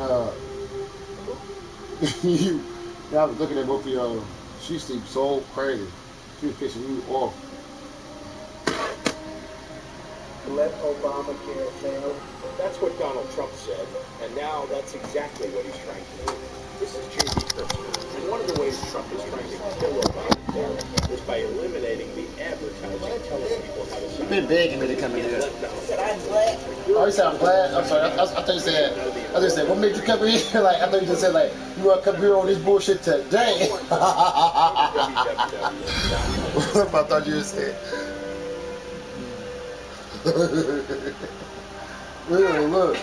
I was looking at both of y'all. She sleeps so crazy. She was pissing you off. Let Obamacare fail. That's what Donald Trump said, and now that's exactly what he's trying to do. This is J.D. Pritzker, and one of the ways Trump is trying to kill Obamacare is by eliminating the advertising telling people how to sign. You've been begging me to come in here. Said I'm glad. Oh, you said I'm glad? I'm sorry. I thought you said, what made you come in here? Like, I thought you just said, like, you want to come here on this bullshit today. What if I thought you just said? Look.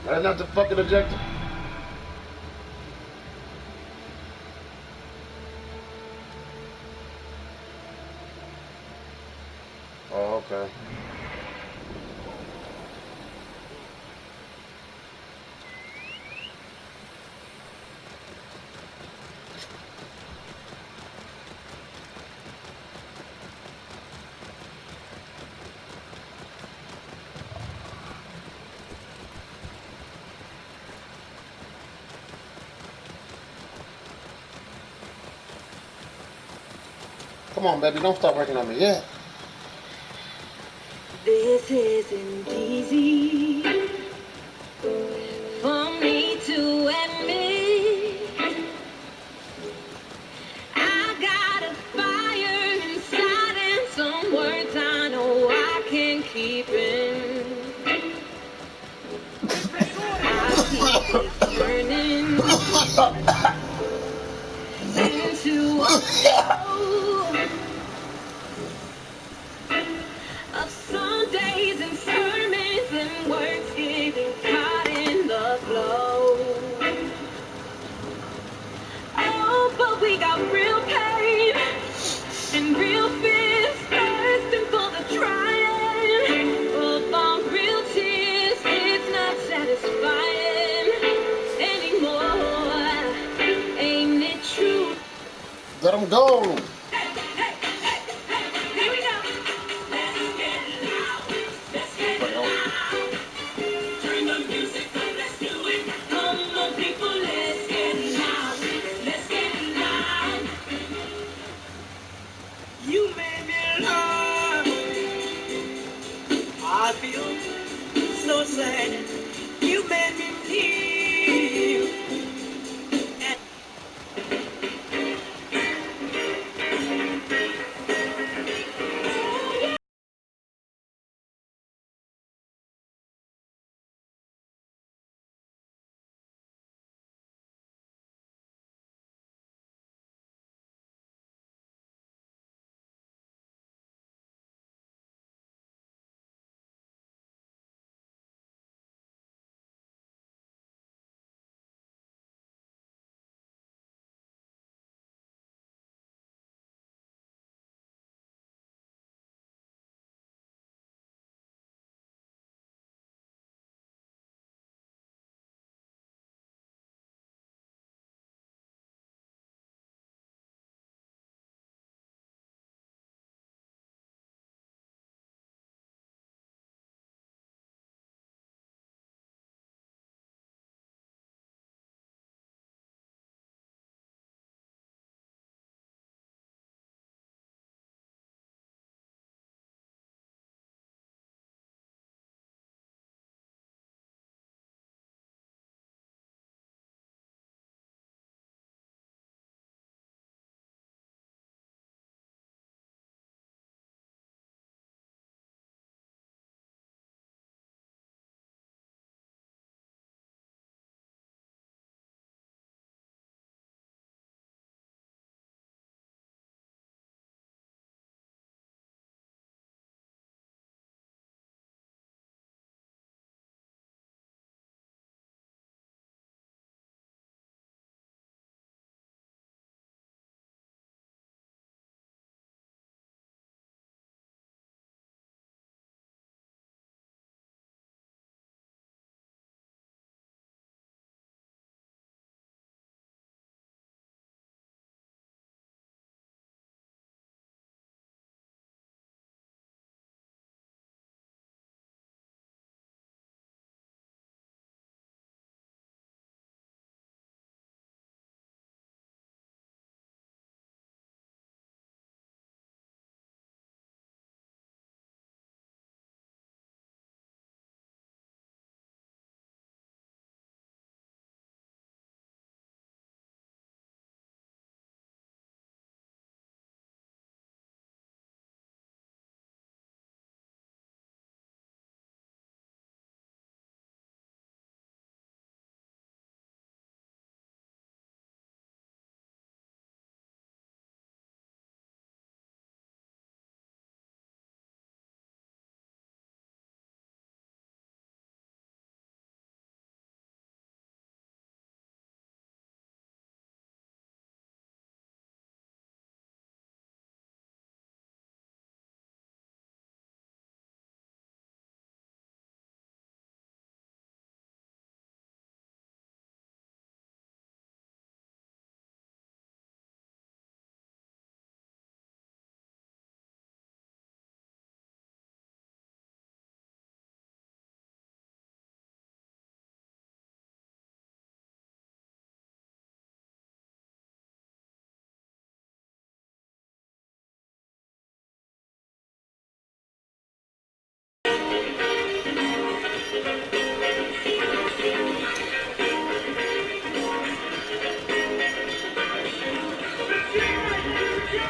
That's not the fucking objective. Oh, okay. Come on, baby, don't start working on me yet. This isn't easy. turning into a of Sundays and sermons and words getting caught in the flow. Oh, but we got real pain and real fears thirsting for the trying of our real tears. It's not satisfying anymore. Ain't it true? Let them go. Here we go. Let's get loud. Let's get loud. Turn the music up. Let's do it. Come on, people. Let's get loud. Let's get loud. You made me laugh. I feel so sad. You made me feel.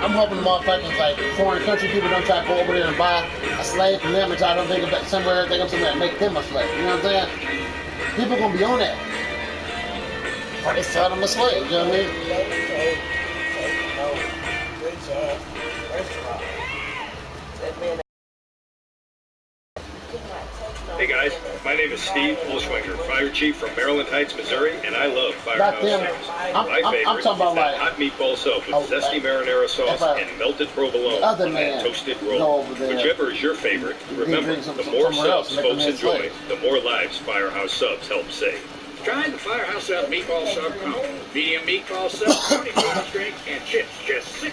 I'm hoping the motherfuckers like foreign country people don't try to go over there and buy a slave from them and try to think about somewhere, think of somewhere and make them a slave. You know what I'm saying? People gonna be on that. But they selling them a slave, you know what I mean? Hey guys, my name is Steve Olschwenger, Fire Chief from Maryland Heights, Missouri, and I love Firehouse Goddamn, Subs. I'm My favorite talking is about that like hot meatball sub with zesty marinara sauce and melted provolone the other on that man toasted go roll. over there. Whichever is your favorite, remember, the more subs folks enjoy, the more lives Firehouse Subs help save. Try the Firehouse Sub Meatball Sub Combo. Medium meatball sub, 20 strength, and chips, just $6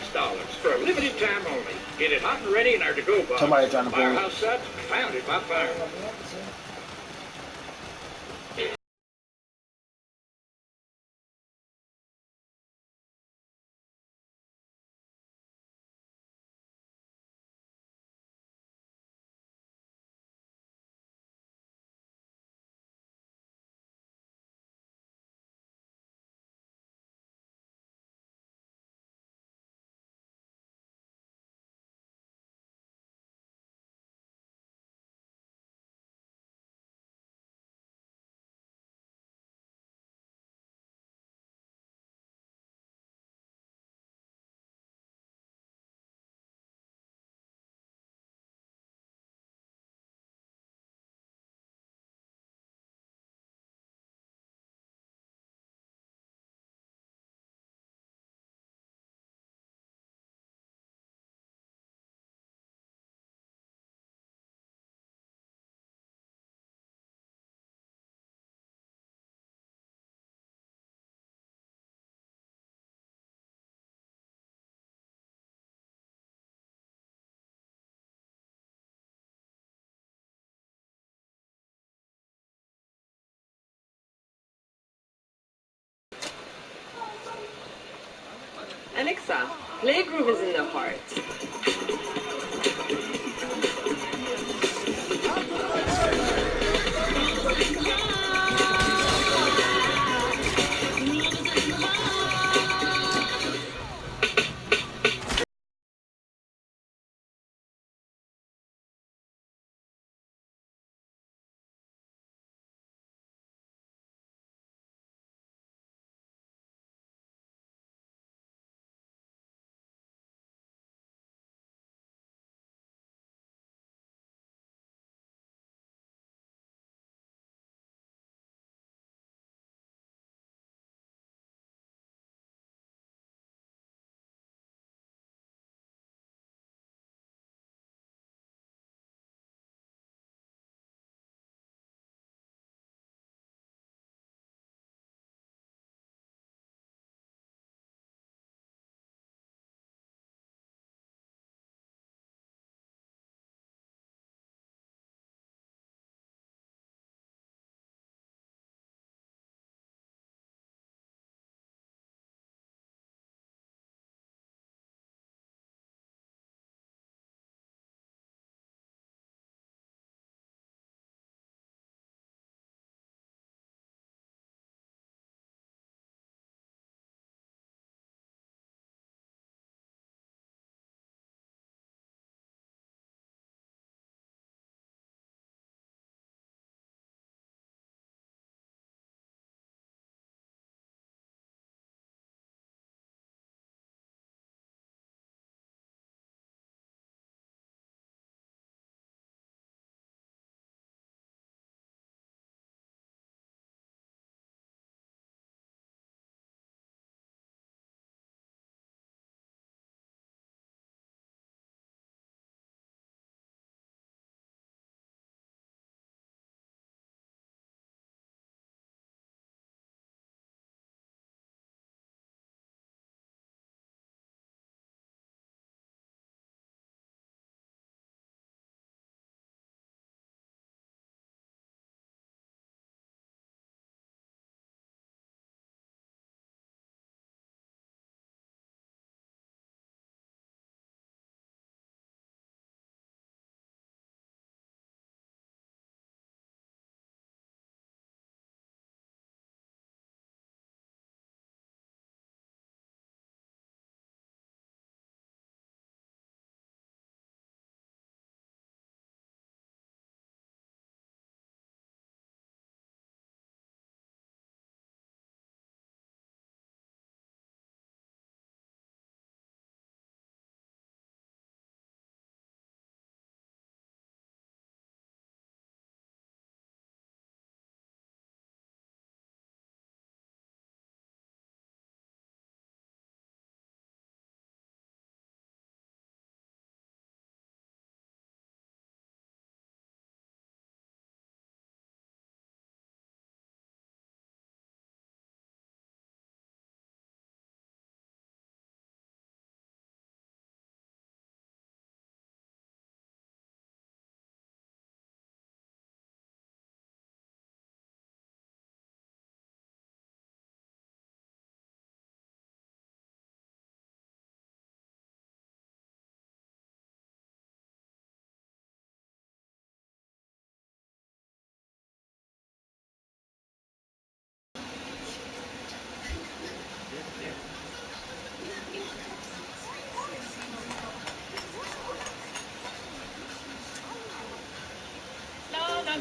for a limited time only. Get it hot and ready in our to-go box. Somebody trying to pull it. Firehouse Subs, founded by fire. Alexa, play Groove is in the Heart.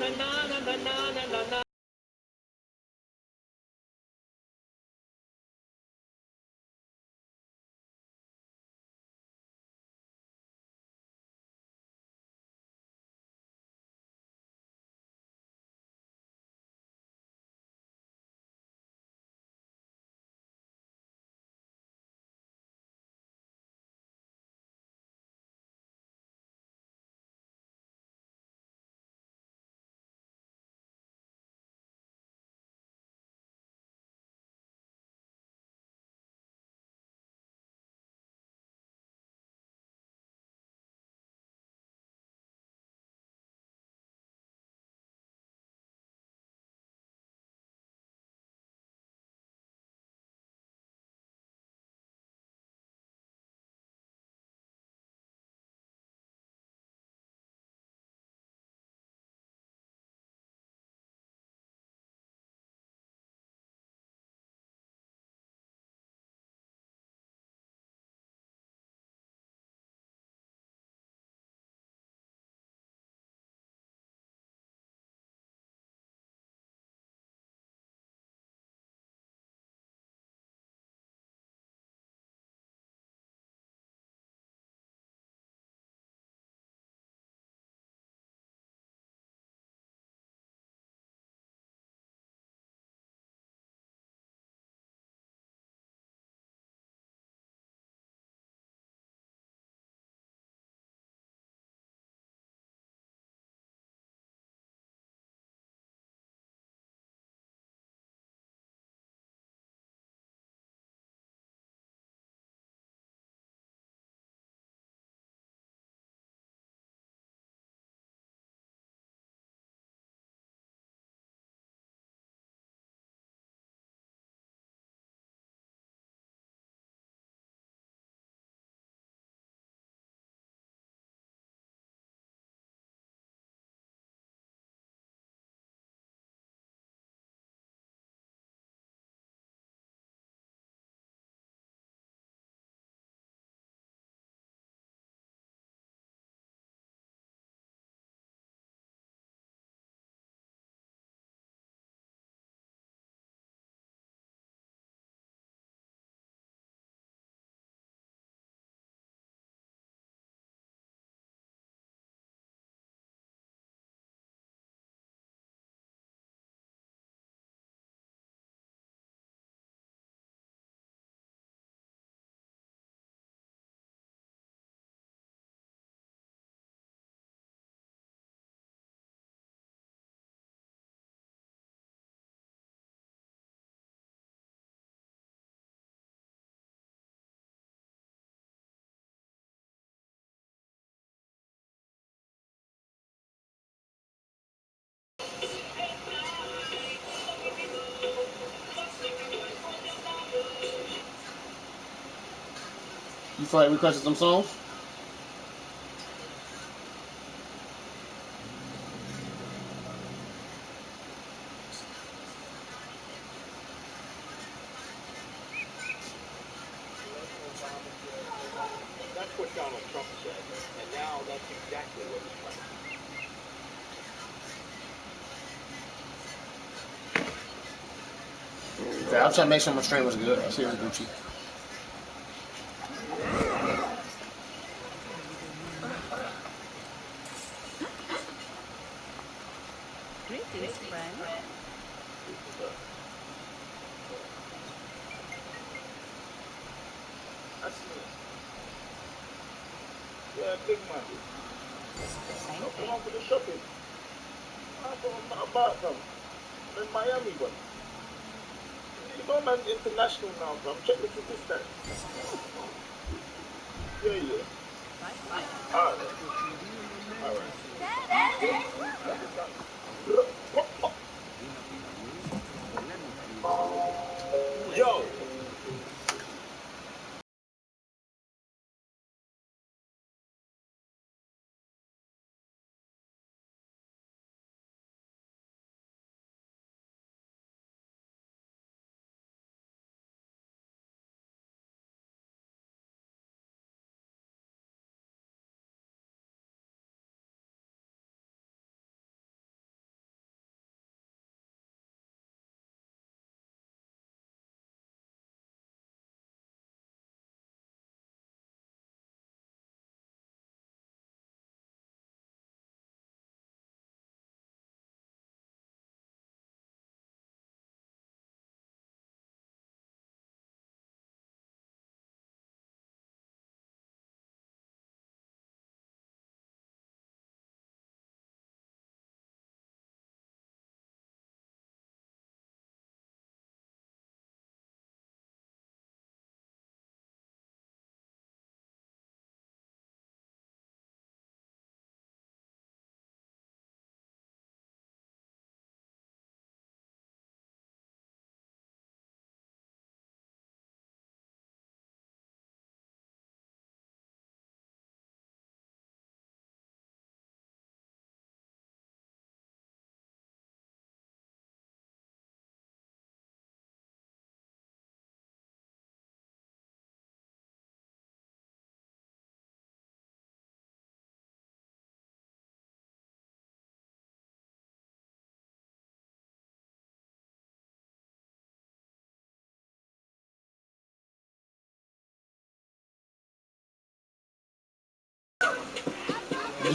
You feel like requesting some songs? That's what Donald Trump said, and now that's exactly what he's trying to do. Yeah, I'm trying to make sure my stream was good. I see it's Gucci. Greetings, friend. That's me. Yeah, big man. Same Come thing. on for the shopping. I'm about them. I'm in Miami, but you know, man, international now, bro. Check the statistics. Yeah, yeah. Bye for now. All right. All right. Yo.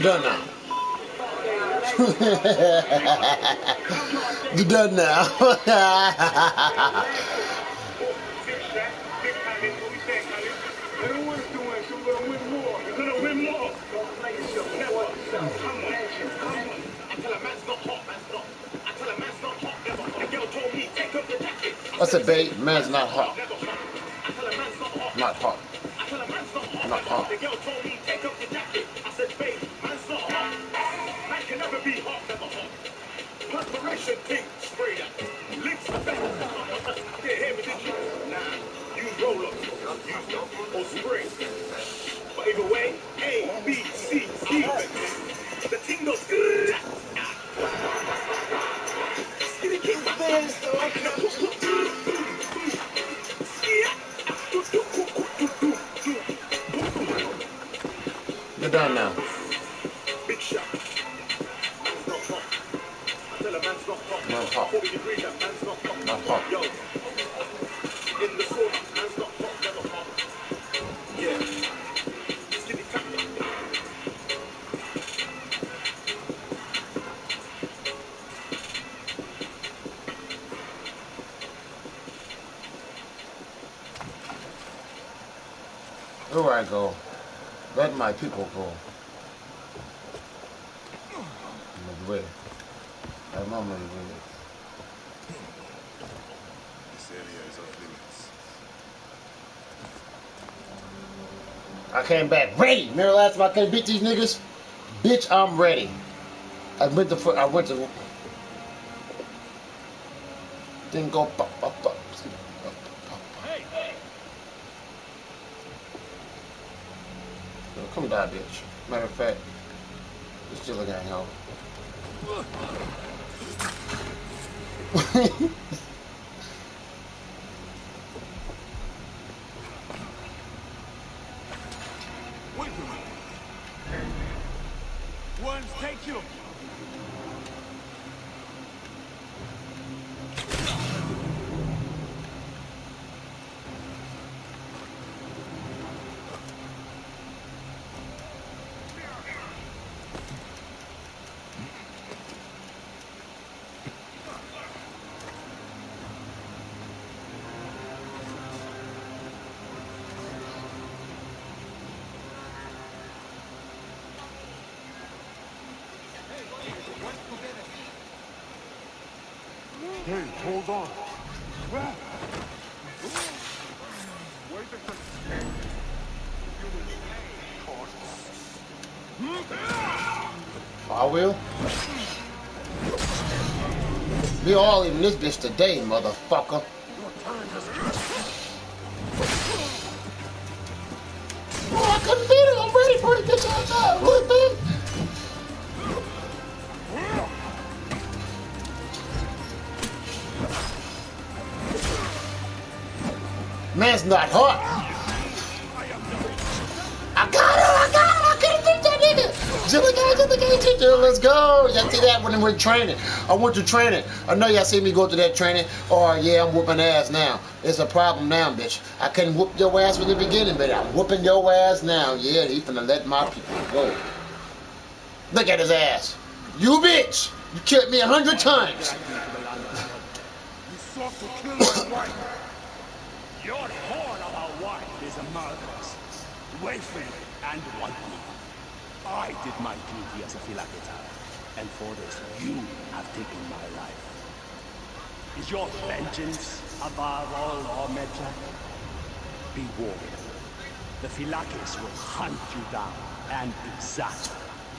done now. You done now. I said, babe, man's not hot. Not hot. Not hot. I said, babe, man's not hot. Man can never be hot, never hot. Perspiration thing, straight up. Links are better. You didn't hear me, did you? Nah, use roll-ups. Or spring. But either way, A, B, C, D. The thing goes good. Skinny king fans, though. You're done now. Big shot. Man's not hot. I tell a man's not hot. Not hot. 40 degrees, that man's not hot. Not hot. Yo, in the sauna, man's not hot, never hot. Yeah. Skinny captain. Where I go? Let my people go. Way. I'm on my way. This area is off limits. I came back ready. Remember last time I couldn't beat these niggas? Bitch, I'm ready. I went to didn't go pop. Hey. Come die, bitch. Matter of fact, this JiLLa gang out. Wait a minute. Ones, take you. Hey, hold on. Wait a second. I will. We all in this bitch today, motherfucker. Oh, I couldn't beat it. I'm ready for it. Get your time. Look, man. Man's not hot. I got him. I couldn't beat that nigga. JiLLa gang, let's go. Y'all see that when we're training. I went to training. I know y'all see me go to that training. Oh, yeah, I'm whooping ass now. It's a problem now, bitch. I couldn't whoop your ass from the beginning, but I'm whooping your ass now. Yeah, he finna let my people go. Look at his ass. You bitch. You killed me 100 times. You sought to kill my wife. Your horn of a wife is a murderess, wayfaring and wanton. I did my duty as a Philakita, and for this you have taken my life. Is your vengeance above all law, Medja? Be warned. The Philakis will hunt you down and exact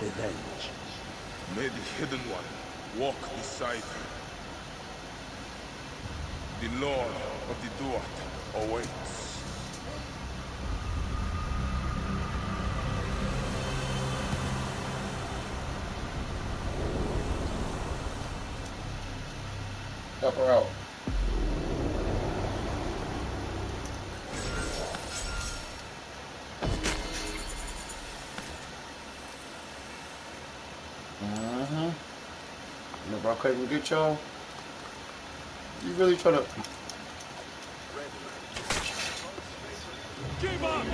revenge. May the Hidden One walk beside you. The Lord of the Duat awaits. Help her out. Remember I couldn't get y'all? You really try to... Give up!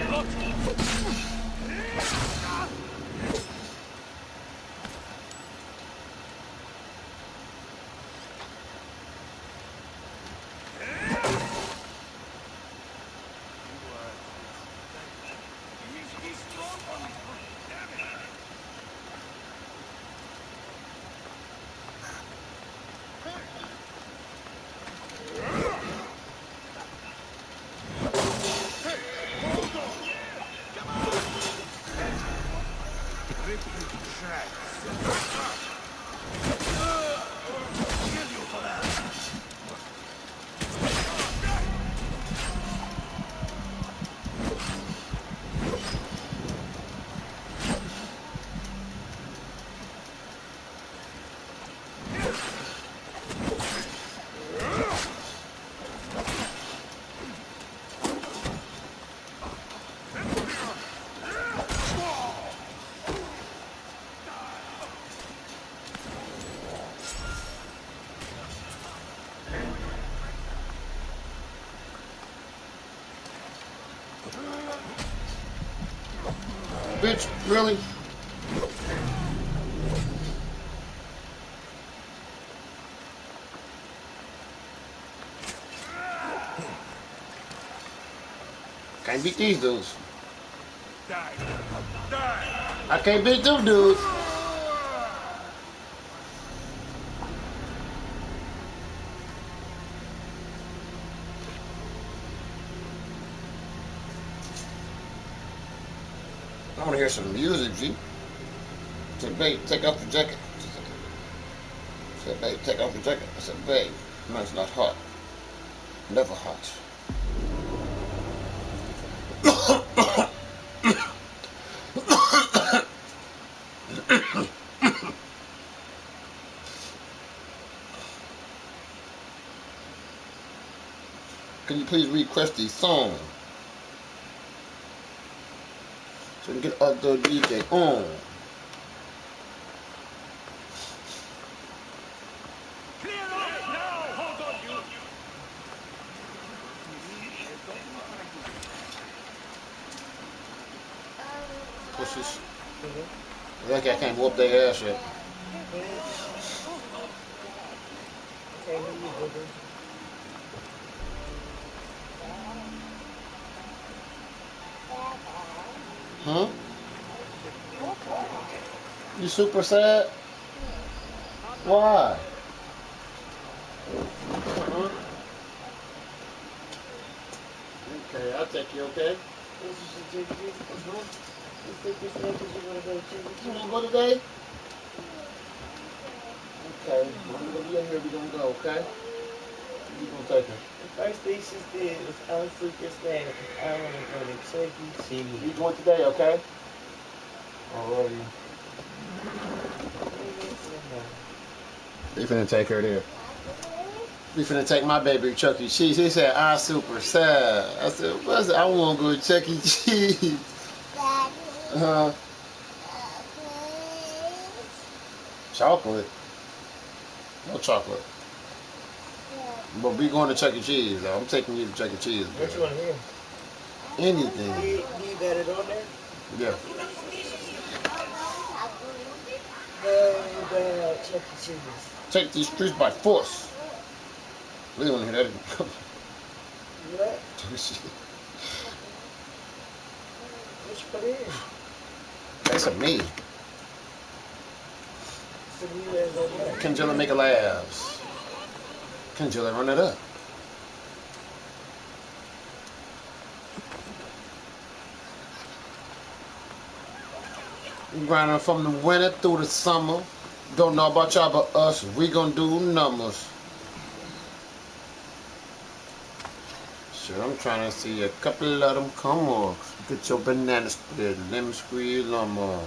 Bitch, really? Can't beat these dudes. Die. Die. I can't beat them dudes. I want to hear some music, G. Said, babe, take off your jacket. Said, babe, take off your jacket. I said, babe, no, it's not hot. Never hot. Can you please request the song so we can get other DJ on? Clear up now. Hold on, you. Pussies. Lucky I can't whoop their ass yet. Huh? You super sad? Why? Huh? Okay, I'll take you, okay? You wanna go today? Okay, when we get here, we're gonna go, okay? You gonna take her? The first thing she did was I was super sad. I want to go to Chuck E. Cheese. You going today, okay? Alrighty. We finna take her there. We finna take my baby to Chuck E. Cheese. He said, I'm super sad. I said, what's it? I wanna go to Chuck E. Cheese. Chocolate? No chocolate. But we going to Chuck E. Cheese, though. I'm taking you to Chuck E. Cheese. What you want to hear? Anything. You got it on there? Yeah. No, bad Chuck E. Cheese. Take these streets by force. We don't want to hear that. What? What you put in? That's a me. Some you as on there. KenJiLLa make a laughs. KenJiLLa run it up. We grinding from the winter through the summer. Don't know about y'all but us. We gonna do numbers. Shit, I'm trying to see a couple of them come on. Get your banana split, lemon squeeze, llama.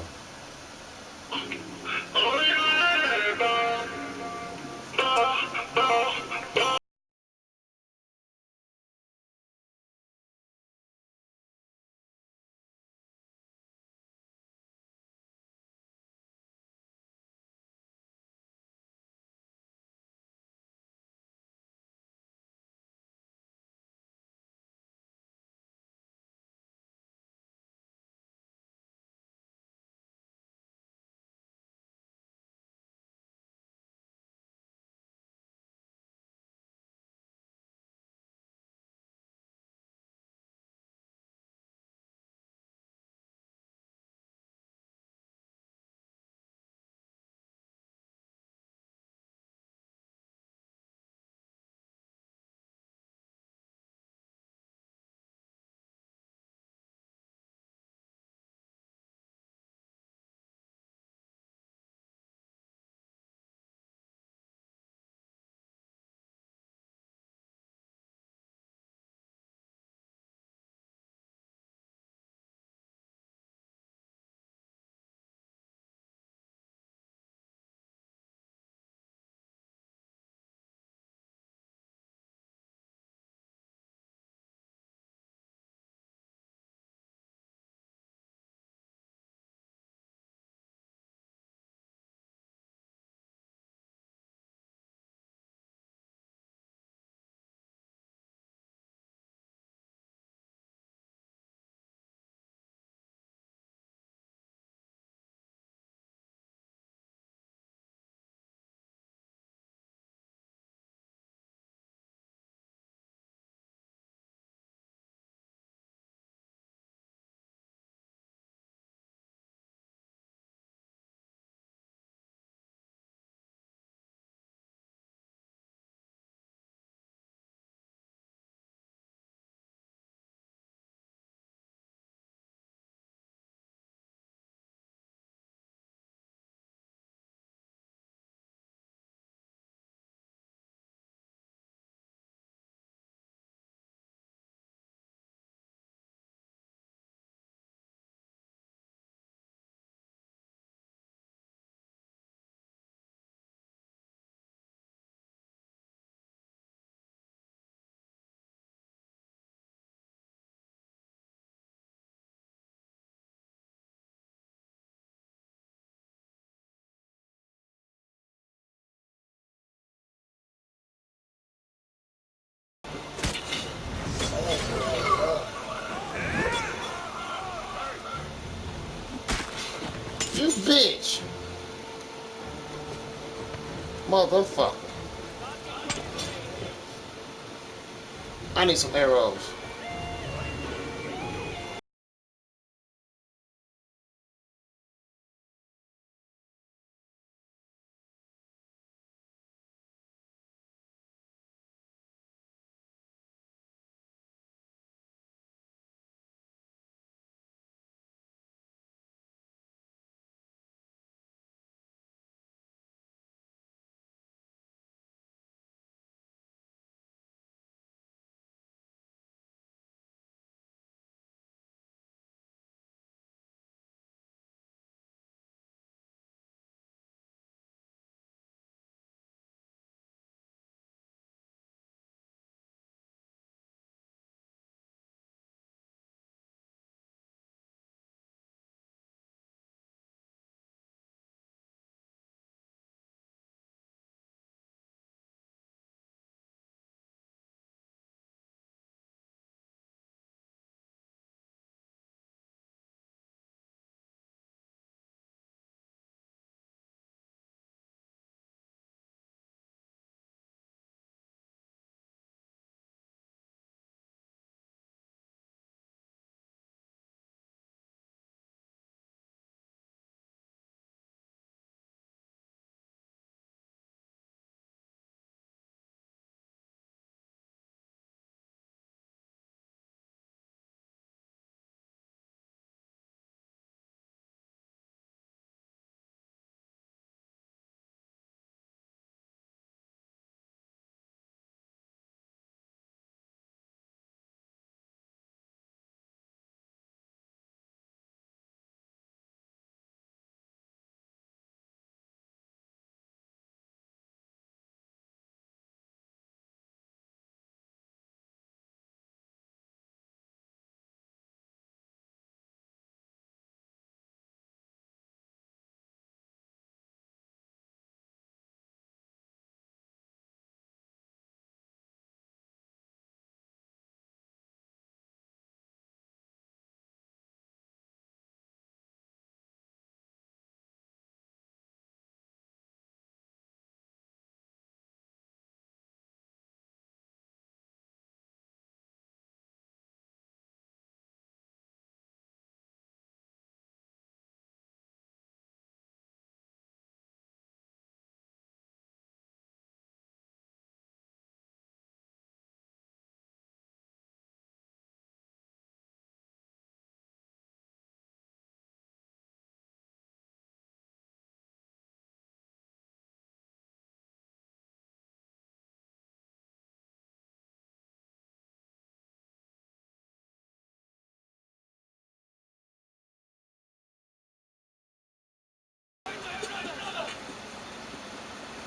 bitch. Motherfucker. I need some arrows.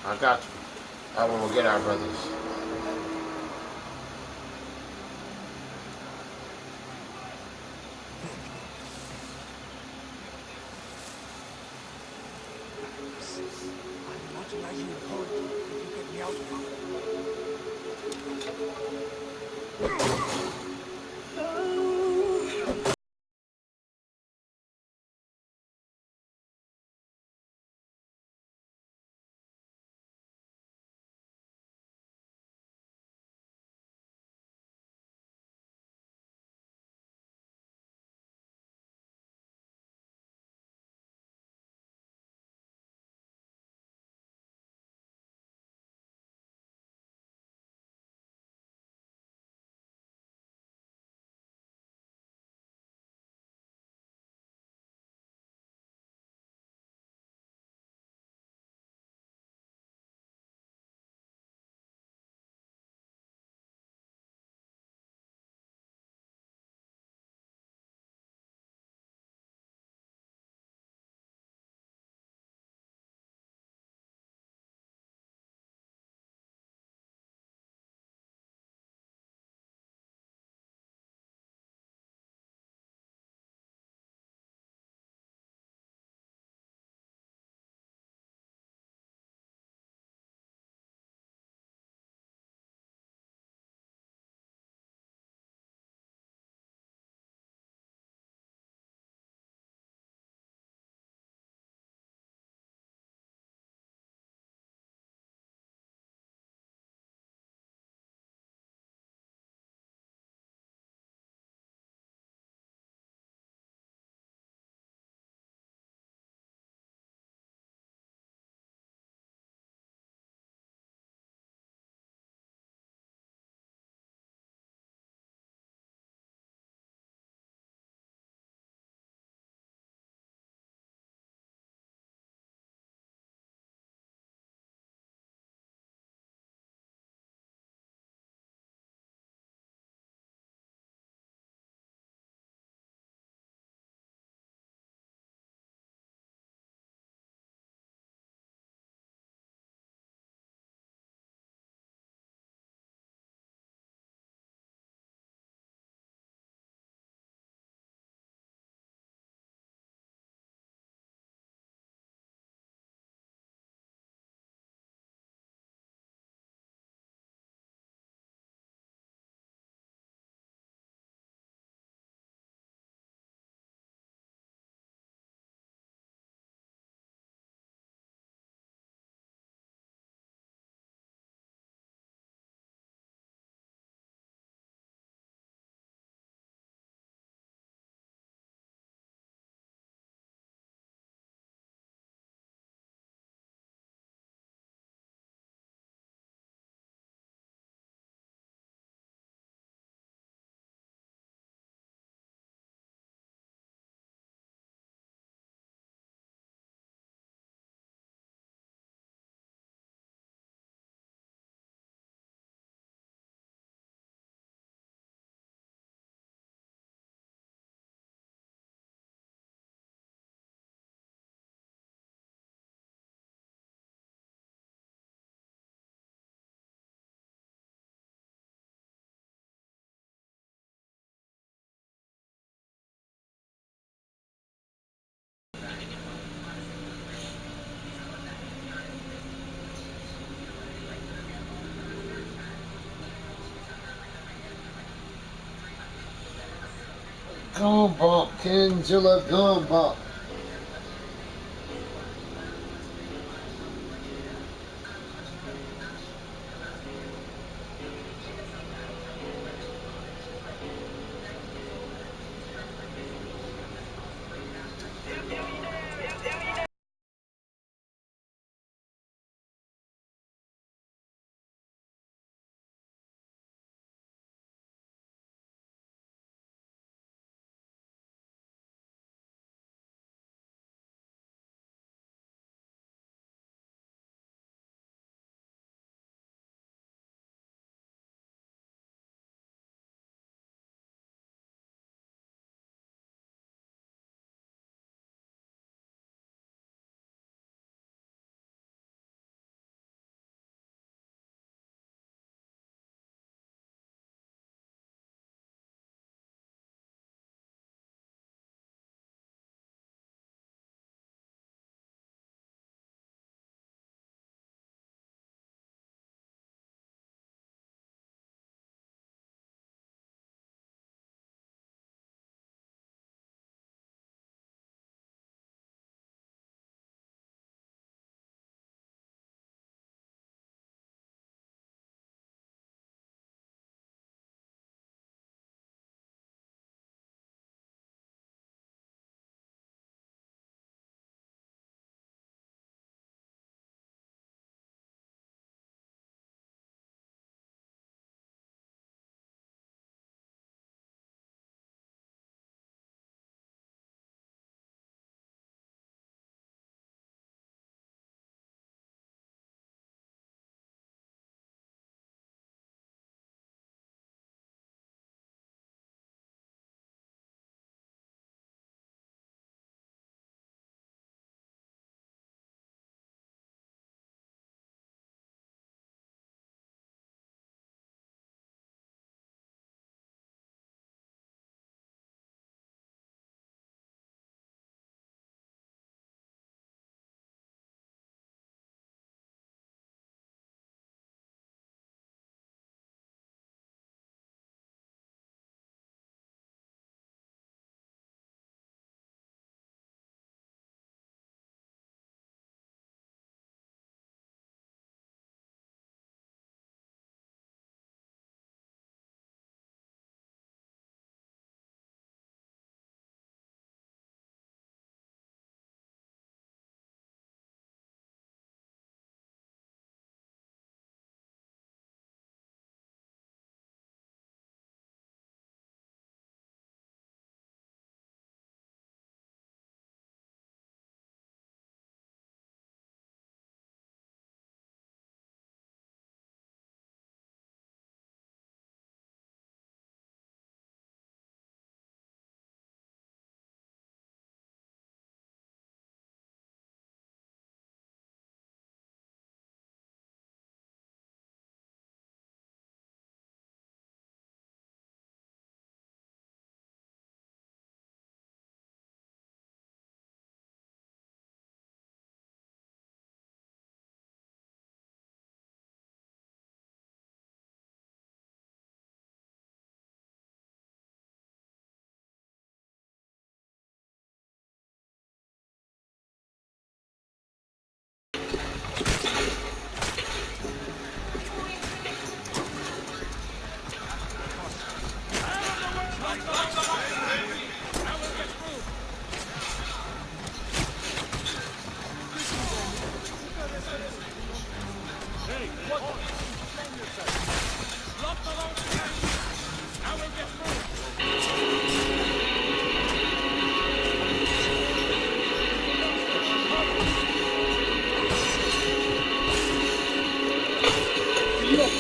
I got you. I will get our brothers. I'm not imagining authority if you get me out of here. Gun bump, KenJiLLa gun bump.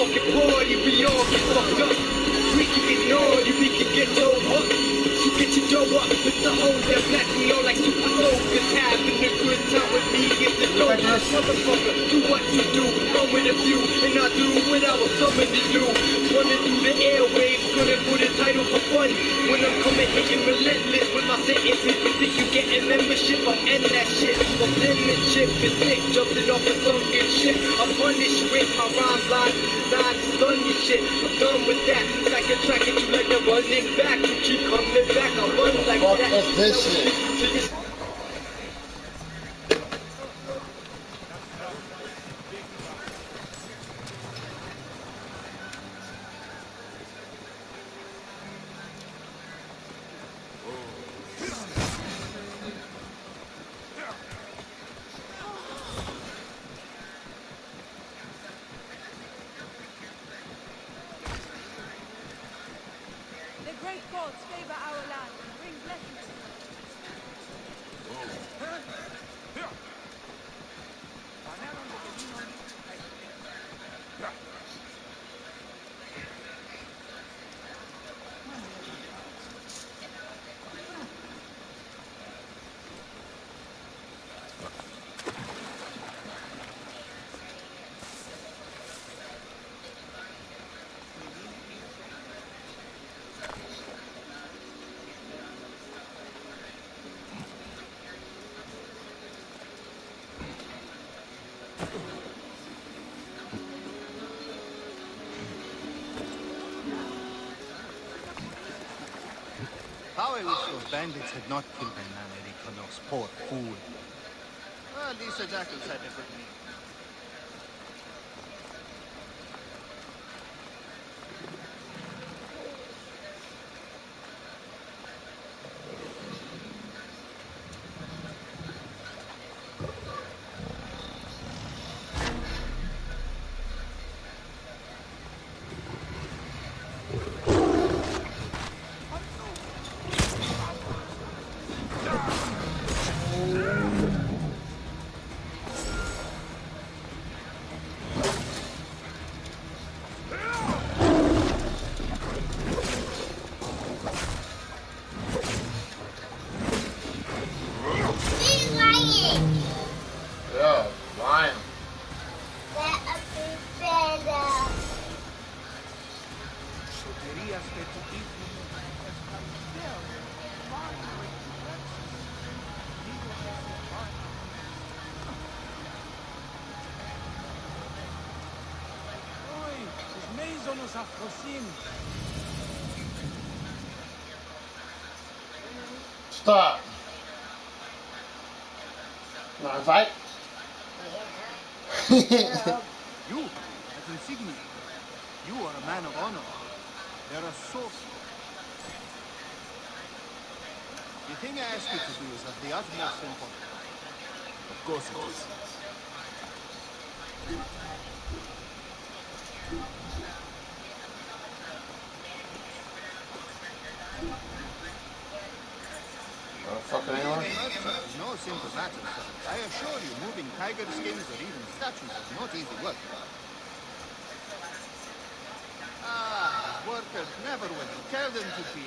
fucking party, we all get fucked up. We can get naughty, we can get told up. So get your dough up with the hoes that black me on like super cause having a good time with me is the dope. Motherfucker, do what you do, run with a few, and I do what I was summoned to do. Running through the airwaves, gunning for the title for fun. When I'm coming hitting relentless with my sentences, you think you getting membership, I'll end that shit. My penmanship is sick, jumping off a sunken ship. I punish with my rhymes, lines, done your shit. I'm done with that. Like a track and you like a running back. You keep coming back, I run like What that. is this shit? The great gods favor our land and bring blessings to us. How I wish those bandits had not killed my man Erikonos, poor fool. Well, at least the jackals had a good meal. Yeah, lion. Stop. Wanna fight? You, as insignia. You are a man of honor. There are so few. The thing I ask you to do is of the utmost importance. Of course it is. Fucking anyone? Being a merchant is no simple matter, sir. I assure you, moving tiger skins or even statues is not easy work. Ah, these workers never will. Tell them to be.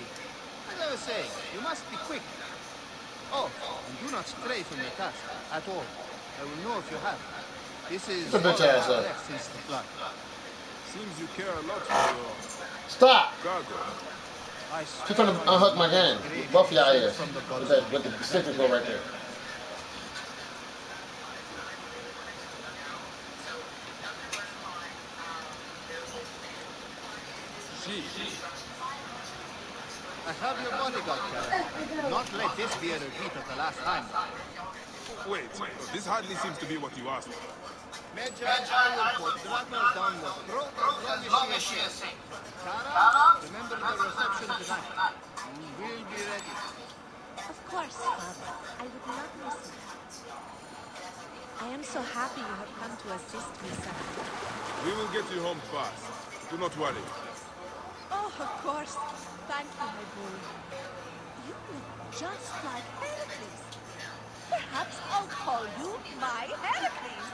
As I was saying, you must be quick. Oh, and do not stray from your task at all. I will know if you have. This is Get the all bitch I ass have up. left since the flood. Seems you care a lot for your Stop! cargo. I She's trying to unhook my game. Both of y'all here. With the stick go right there. I have your bodyguard, Karen. Not let this be a repeat of the last time. Wait, this hardly seems to be what you asked for. Major, I will put Dracula down your throat as long as she is safe. Kara, remember the reception tonight. You will be ready. Of course, Father. I would not miss it. I am so happy you have come to assist me, son. We will get you home fast. Do not worry. Oh, of course. Thank you, my boy. You look just like Heracles. Perhaps I'll call you my Heracles.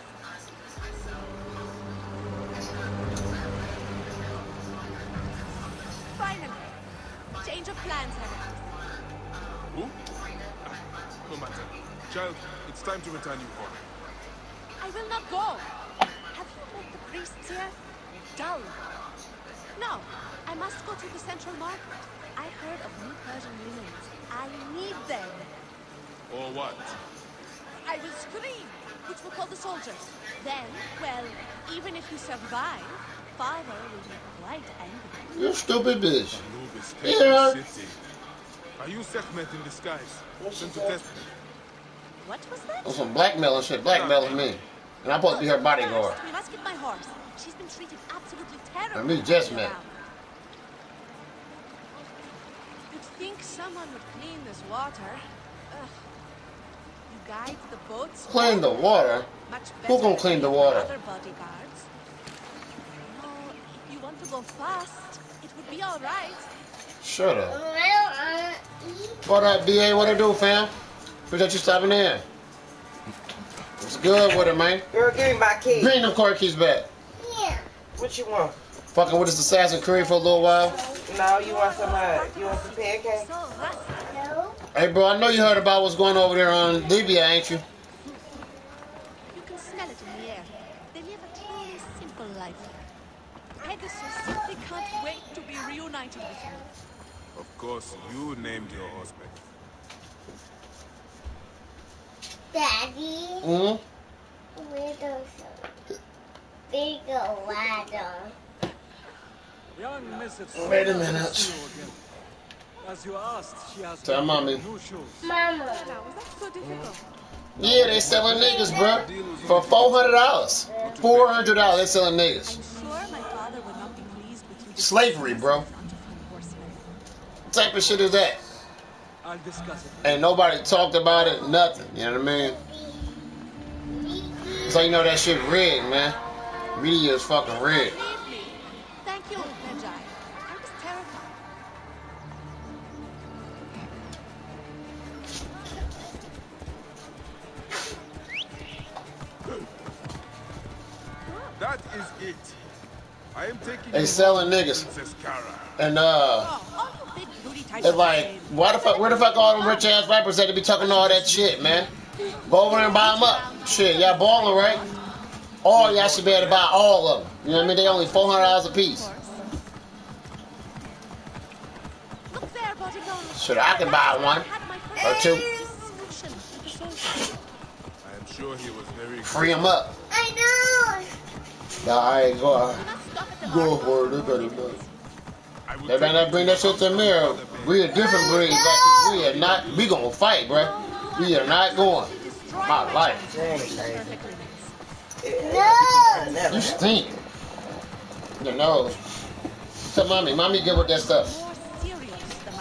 Finally. Change of plans, Heracles. Who? No matter. Child, it's time to return you home. I will not go. Have you met the priests here? Dull. No, I must go to the central market. I heard of new Persian linens. I need them. Or what? I will scream, which will call the soldiers. Then, well, even if you survive, Father will quite angry. You stupid bitch. Anubis Yeah. taking the city. Are you Sekhmet in disguise? Sent to test me. What was that? On some blackmailing shit. Blackmailing me. And I'm supposed to be her bodyguard. First, we must get my horse. She's been treated absolutely terribly. And me just met. You'd think someone would clean this water. Ugh. You guide the boats. Clean the water? Much Who better gonna clean the water? than other bodyguards. No, if you want to go fast, it would be all right. Shut up. What up, DA? What I do, fam? Appreciate you stopping in. What's good with it, man? Girl, give me my key. Bring them car keys back. Yeah. What you want? Fucking with this Assassin's Creed for a little while. No, you want some pancakes? No. Hey, bro, I know you heard about what's going on over there on Libya, ain't you? You can smell it in the air. They live a truly simple life. Pegasus simply can't wait to be reunited with you. Of course, you named your husband. Daddy, where's the bigger ladder? Young Mrs. Wait a minute. As you asked, she has Tell mommy. new shoes. Mama. Was that so difficult? Yeah, they selling niggas, bro. For $400. $400 they selling niggas. I'm sure my father would not be pleased with you. Slavery, bro. What type of shit is that? I'll discuss it. Ain't nobody talked about it, nothing. You know what I mean? So you know that shit rigged, man. Media is fucking rigged. Thank you, Magi. I was terrified. That is it. I am taking They you selling home, niggas. Princess Cara. And Oh, you big booty type they're of like, where the fuck all them rich ass rappers that to be talking all that shit, man? Go over there and buy them up. Shit, y'all balling, right? All y'all should be able to buy all of them. You know what I mean? They only $400 a piece. Look there, bodyguard. Shit, I can buy one or two. I am sure he was very Free them up. I know. Alright, go for it. They better not. They better not bring that shit to the mirror. We a different breed. We are not. We gonna fight, bro. We are not going. My life. No. You stink. Your nose. Tell mommy. Mommy get with that stuff.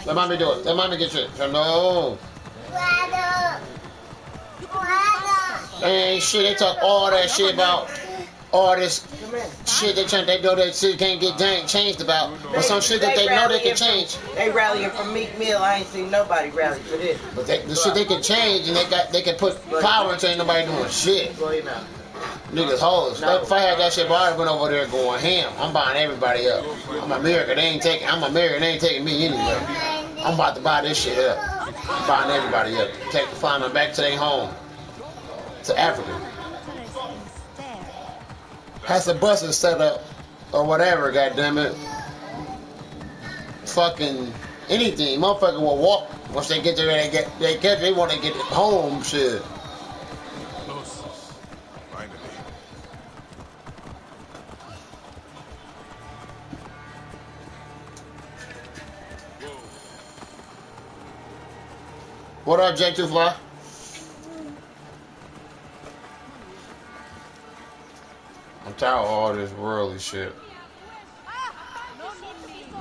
Let mommy do it. Let mommy get shit. No. Ladder. Ladder. Ain't shit. They talk all that shit about all this shit they know that shit can't get changed about. But some shit that they know they can change. They rallying for Meek Mill. I ain't seen nobody rally for this. But the shit they can change and they can put power into ain't nobody doing shit. Well, you know. Niggas hoes. If I had that shit, I went over there going ham. I'm buying everybody up. I'm American. I'm American. They ain't taking me anywhere. I'm about to buy this shit up. I'm buying everybody up. Flying them back to their home. To Africa. Has the buses set up or whatever, goddammit. Fucking anything. Motherfucker will walk once they get there. They want to get home. Shit. close. Finally. What up, J2Fly? I'm tired of all this worldly shit.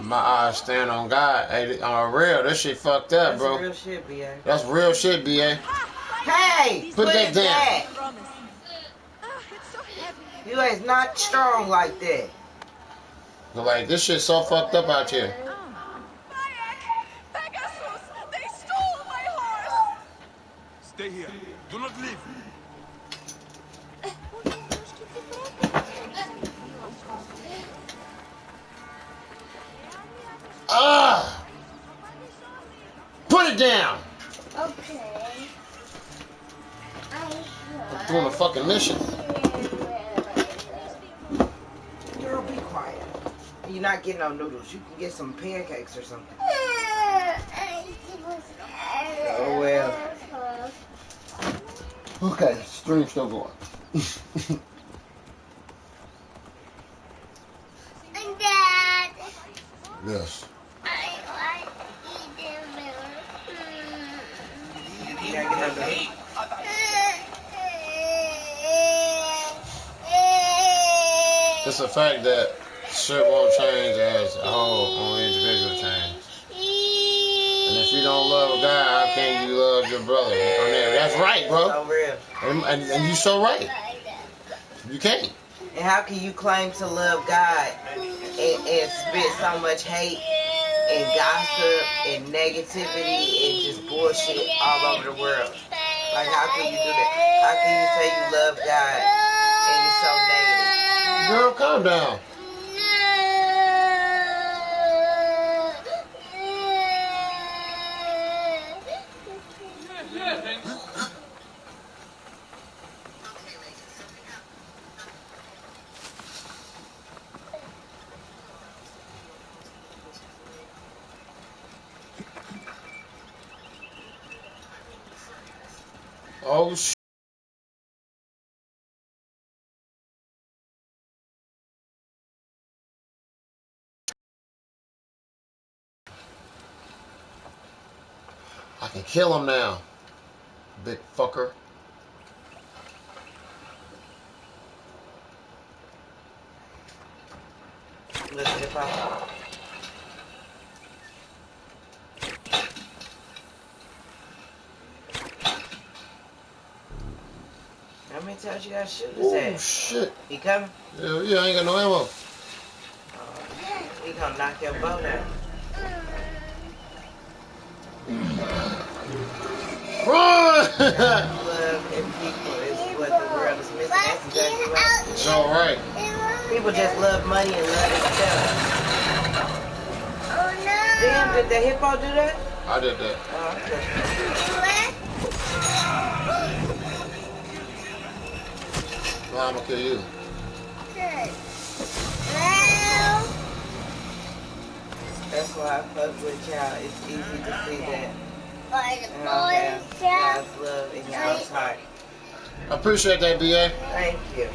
My eyes stand on God. Hey, on real, this shit fucked up, bro. That's real shit, B.A. That's real shit, B.A. Hey! Put that down. You ain't not strong like that. Like, this shit so fucked up out here. Stay here. Do not leave. Ah! Put it down! Okay. I'm doing a fucking mission. Girl, be quiet. You're not getting no noodles. You can get some pancakes or something. Oh, well. Okay, stream's still going. And Yes. I like eating milk. You can't get no noodles. It's a fact that shit won't change as a whole, only individual change. And if you don't love God, how can you love your brother? That's right, bro. So real. And you so right. You can't. And how can you claim to love God and spit so much hate and gossip and negativity and just bullshit all over the world? Like, how can you do that? How can you say you love God and you're so negative? Girl, calm down. Oh, shit. I can kill him now, big fucker. Listen, if I... How many times you gotta shoot his ass? Oh, shit. He coming? Yeah, I ain't got no ammo. He gonna knock your boat out. Run! Love and people is what the world is missing. That's exactly right. It's all right. People just love money and love each other. Oh no! Damn, did the hippo do that? I did that. Oh, okay. No, I'm gonna kill you. That's why I fuck with y'all. It's easy to see that. God's love in y'all's heart. I appreciate that, BA. Thank you.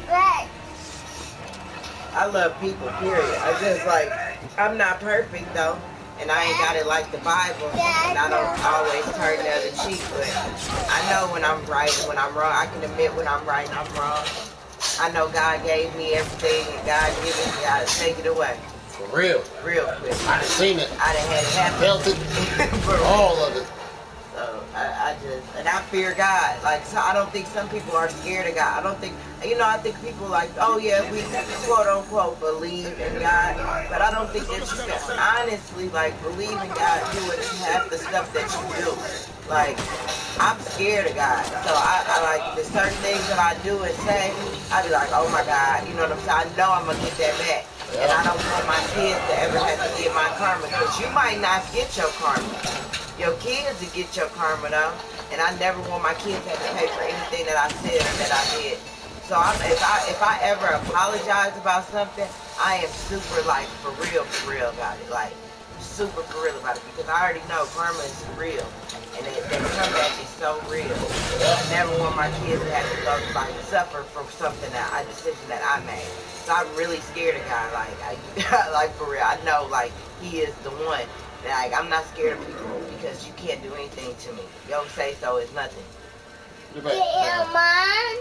I love people, period. I just like, I'm not perfect though, and I ain't got it like the Bible, and I don't always turn the other cheek, but I know when I'm right and when I'm wrong. I can admit when I'm right and I'm wrong. I know God gave me everything, and God give it, God take it away. For real. Real quick. I done seen it. I done had it happen. Felt it. All of it. So I just, and I fear God. Like, so I don't think some people are scared of God. I don't think, I think people like, oh yeah, we quote unquote believe in God, but I don't think that you can honestly like believe in God doing half the stuff that you do. Like, I'm scared of God. So I like the certain things that I do and say, I be like, oh my God, you know what I'm saying? I know I'm gonna get that back. And I don't want my kids to ever have to get my karma, because you might not get your karma. Your kids to get your karma though, and I never want my kids to have to pay for anything that I said or that I did. So if I ever apologize about something, I am super like for real about it, like super for real about it, because I already know karma is real, and that comeback is so real. I never want my kids to have to go like suffer from something a decision that I made. So I'm really scared of God, like like for real. I know like He is the one. Like, I'm not scared of people because you can't do anything to me. Your say so is nothing. You're back. Mom?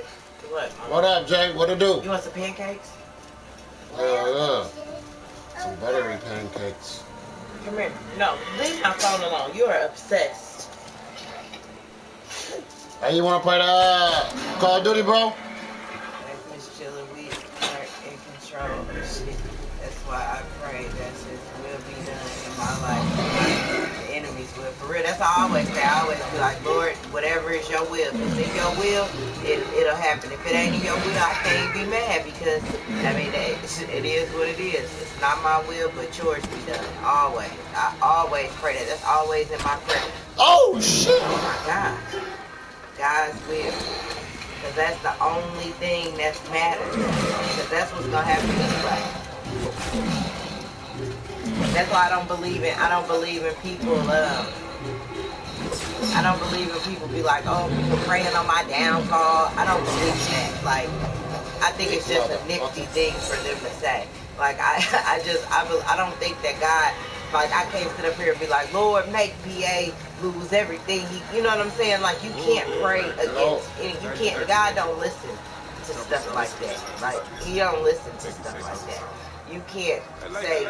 What, Mom? What up, Jay? What to do? You want some pancakes? Yeah. Some buttery pancakes. Come here. No, leave my phone alone. You are obsessed. Hey, you want to play the Call of Duty, bro? Miss JiLLa, we are in control of shit. That's why I pray that shit will be done in my life. The enemies will. For real, that's all I always say. I always be like, Lord, whatever is your will. If it's in your will, it'll happen. If it ain't in your will, I can't be mad, because, I mean, it is what it is. It's not my will, but yours be done. Always. I always pray that. That's always in my prayer. Oh, shit. Oh, my God. God's will. Because that's the only thing that matters. Because that's what's going to happen anyway. That's why I don't believe in people, I don't believe in people be like, oh, people praying on my downfall. I don't believe in that. Like, I think it's just a nifty thing for them to say. Like, I don't think that God Like, I can't sit up here and be like, Lord, make PA lose everything. You know what I'm saying? Like, you can't pray against, you can't, God don't listen to stuff like that. Like, he don't listen to stuff like that. You can't say,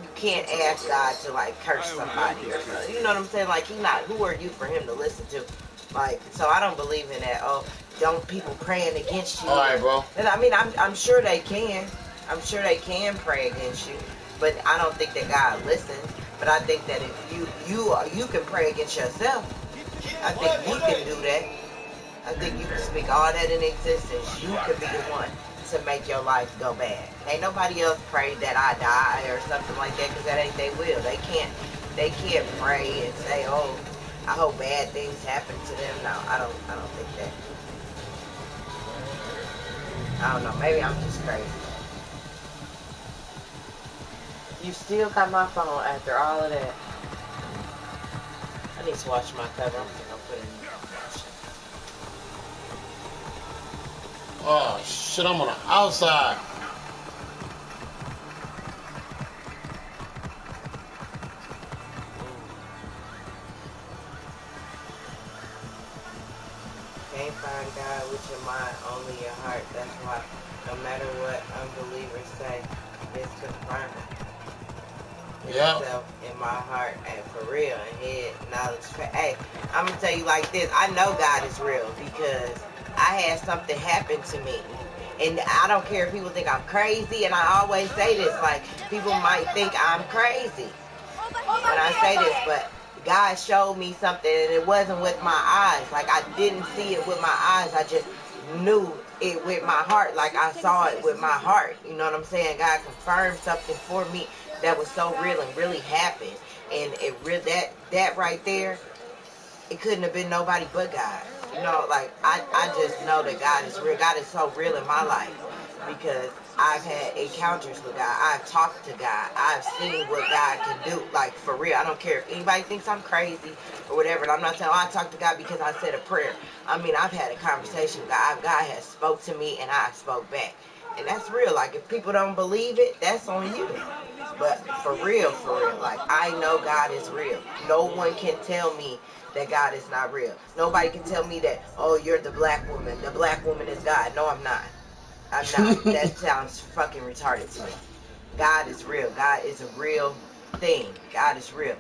you can't ask God to, like, curse somebody or something. You know what I'm saying? Like, who are you for him to listen to? Like, so I don't believe in that. Oh, don't people praying against you. All right, bro. And I mean, I'm sure they can. I'm sure they can pray against you. But I don't think that God listens. But I think that if you can pray against yourself. I think you can do that. I think you can speak all that in existence. You could be the one to make your life go bad. Ain't nobody else pray that I die or something like that, because that ain't their will. They can't pray and say, oh, I hope bad things happen to them. No, I don't think that. I don't know. Maybe I'm just crazy. You still got my phone after all of that. I need to wash my cover. I'm gonna put it in the washer. Oh shit! I'm on the outside. Can't find God with your mind, only your heart. That's why, no matter what unbelievers say, it's confirmed itself in my heart, and for real, and head knowledge. Hey, I'm gonna tell you like this. I know God is real because I had something happen to me. And I don't care if people think I'm crazy, and I always say this, like, people might think I'm crazy when I say this, but God showed me something, and it wasn't with my eyes. Like, I didn't see it with my eyes. I just knew it with my heart. Like, I saw it with my heart. You know what I'm saying? God confirmed something for me that was so real and really happened. And it really, that right there, it couldn't have been nobody but God. You know, like, I just know that God is real. God is so real in my life because I've had encounters with God. I've talked to God. I've seen what God can do. Like, for real. I don't care if anybody thinks I'm crazy or whatever. And I'm not saying, oh, I talked to God because I said a prayer. I mean, I've had a conversation with God. God has spoke to me and I spoke back. And that's real. Like, if people don't believe it, that's on you. But for real, like, I know God is real. No one can tell me that God is not real. Nobody can tell me that, oh, you're the black woman. The black woman is God. No, I'm not. I'm not. That sounds fucking retarded to me. God is real. God is a real thing. God is real.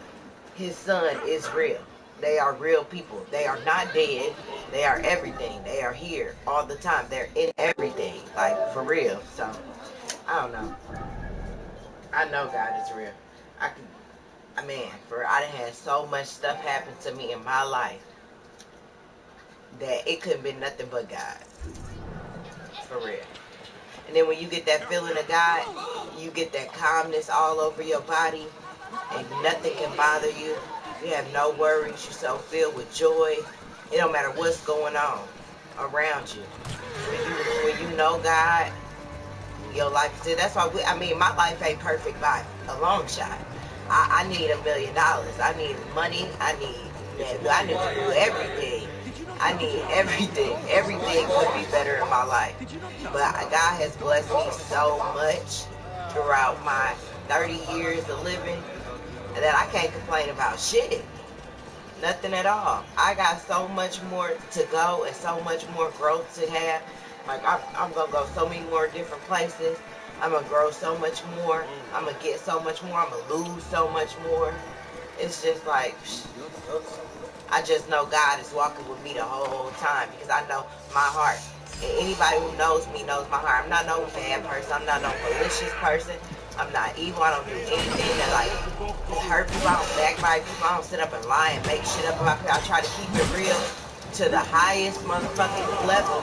His son is real. They are real people. They are not dead. They are everything. They are here all the time. They're in everything. Like, for real. So, I don't know. I know God is real. I done had so much stuff happen to me in my life that it couldn't be nothing but God. For real. And then when you get that feeling of God, you get that calmness all over your body, and nothing can bother you. You have no worries. You're so filled with joy. It don't matter what's going on around you. When you know God, your life is. That's why my life ain't perfect by a long shot. I need $1 million. I need money. I need to do everything. I need everything. Everything could be better in my life. But God has blessed me so much throughout my 30 years of living that I can't complain about shit. Nothing at all. I got so much more to go and so much more growth to have. Like, I'm going to go so many more different places. I'm going to grow so much more. I'm going to get so much more. I'm going to lose so much more. It's just like, I just know God is walking with me the whole time because I know my heart. And anybody who knows me knows my heart. I'm not no bad person. I'm not no malicious person. I'm not evil. I don't do anything that, like, hurt people. I don't backbite people. I don't sit up and lie and make shit up about people. I try to keep it real to the highest motherfucking level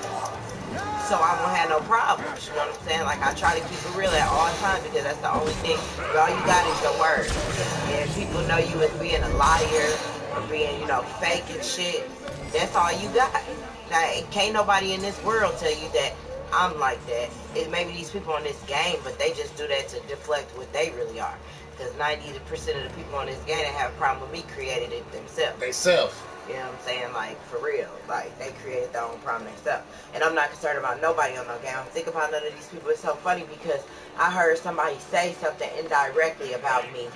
so I won't have no problems. You know what I'm saying? Like, I try to keep it real at all times because that's the only thing. All you got is your word. And if people know you as being a liar or being, fake and shit, that's all you got. Now, can't nobody in this world tell you that I'm like that. It maybe these people on this game, but they just do that to deflect what they really are. Because 90% of the people on this game that have a problem with me created it themselves. You know what I'm saying? Like, for real. Like, they created their own problem themselves. And I'm not concerned about nobody on no game. I don't think about none of these people. It's so funny because I heard somebody say something indirectly about me